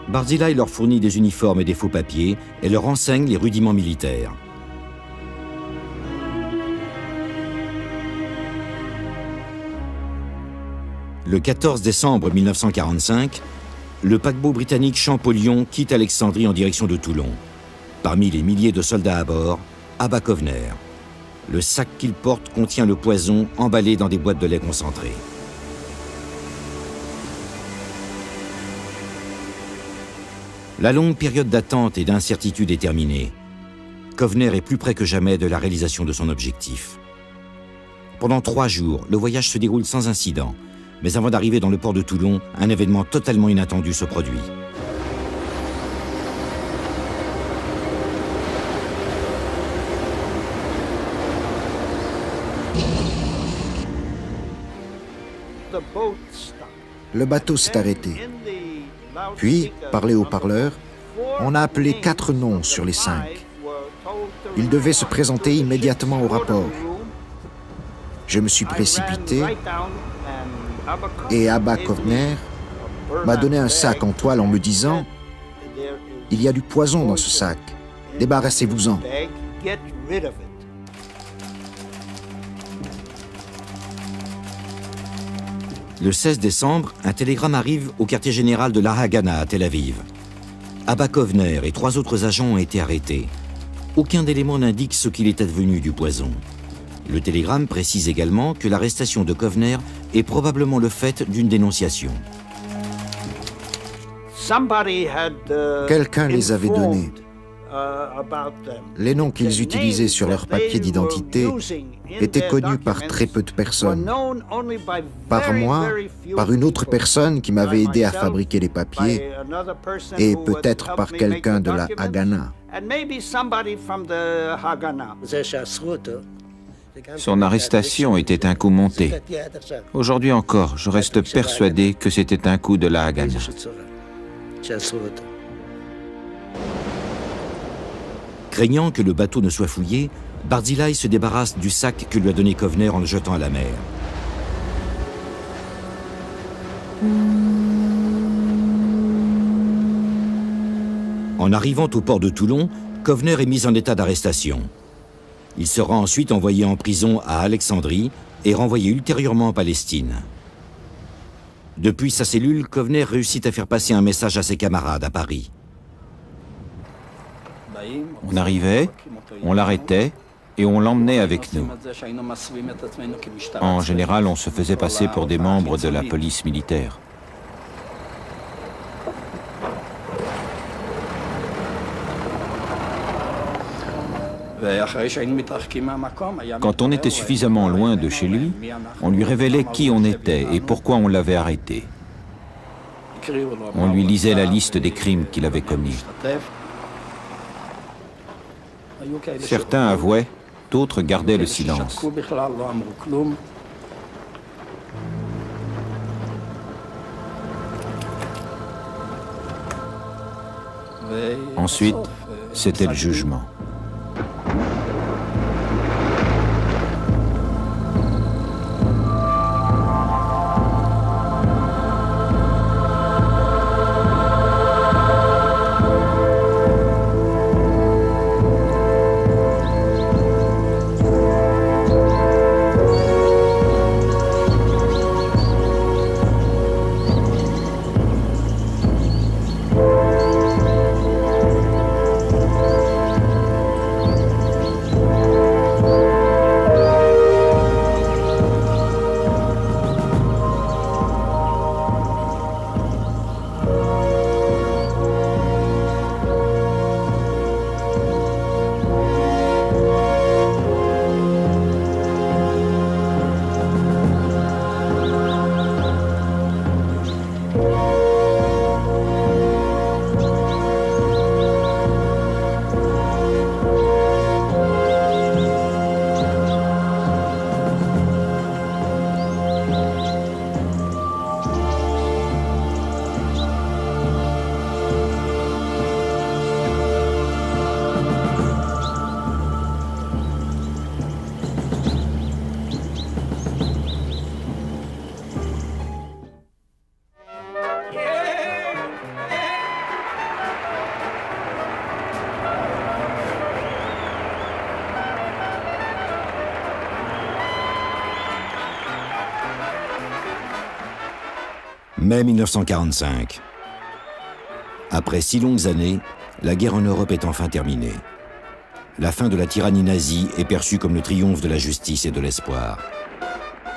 Speaker 2: Barzilai leur fournit des uniformes et des faux papiers et leur enseigne les rudiments militaires. Le 14 décembre 1945, le paquebot britannique Champollion quitte Alexandrie en direction de Toulon. Parmi les milliers de soldats à bord, Abba Kovner. Le sac qu'il porte contient le poison emballé dans des boîtes de lait concentré. La longue période d'attente et d'incertitude est terminée. Kovner est plus près que jamais de la réalisation de son objectif. Pendant 3 jours, le voyage se déroule sans incident. Mais avant d'arriver dans le port de Toulon, un événement totalement inattendu se produit.
Speaker 3: Le bateau s'est arrêté. Puis, par les haut-parleurs, on a appelé 4 noms sur les 5. Ils devaient se présenter immédiatement au rapport. Je me suis précipité et Abba Kovner m'a donné un sac en toile en me disant « Il y a du poison dans ce sac, débarrassez-vous-en ».
Speaker 2: Le 16 décembre, un télégramme arrive au quartier général de la Haganah à Tel Aviv. Abba Kovner et 3 autres agents ont été arrêtés. Aucun élément n'indique ce qu'il est advenu du poison. Le télégramme précise également que l'arrestation de Kovner est probablement le fait d'une dénonciation.
Speaker 3: Quelqu'un les avait donnés. Les noms qu'ils utilisaient sur leur papier d'identité étaient connus par très peu de personnes. Par moi, par une autre personne qui m'avait aidé à fabriquer les papiers, et peut-être par quelqu'un de la Haganah.
Speaker 1: Son arrestation était un coup monté. Aujourd'hui encore, je reste persuadé que c'était un coup de la Haganah.
Speaker 2: Craignant que le bateau ne soit fouillé, Barzilai se débarrasse du sac que lui a donné Kovner en le jetant à la mer. En arrivant au port de Toulon, Kovner est mis en état d'arrestation. Il sera ensuite envoyé en prison à Alexandrie et renvoyé ultérieurement en Palestine. Depuis sa cellule, Kovner réussit à faire passer un message à ses camarades à Paris.
Speaker 1: On arrivait, on l'arrêtait et on l'emmenait avec nous. En général, on se faisait passer pour des membres de la police militaire. Quand on était suffisamment loin de chez lui, on lui révélait qui on était et pourquoi on l'avait arrêté. On lui lisait la liste des crimes qu'il avait commis. Certains avouaient, d'autres gardaient le silence. Ensuite, c'était le jugement.
Speaker 2: Mai 1945. Après 6 longues années, la guerre en Europe est enfin terminée. La fin de la tyrannie nazie est perçue comme le triomphe de la justice et de l'espoir.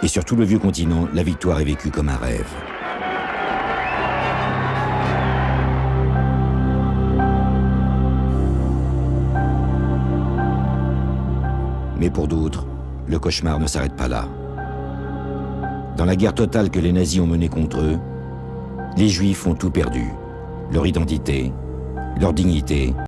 Speaker 2: Et sur tout le vieux continent, la victoire est vécue comme un rêve. Mais pour d'autres, le cauchemar ne s'arrête pas là. Dans la guerre totale que les nazis ont menée contre eux, les Juifs ont tout perdu. Leur identité, leur dignité,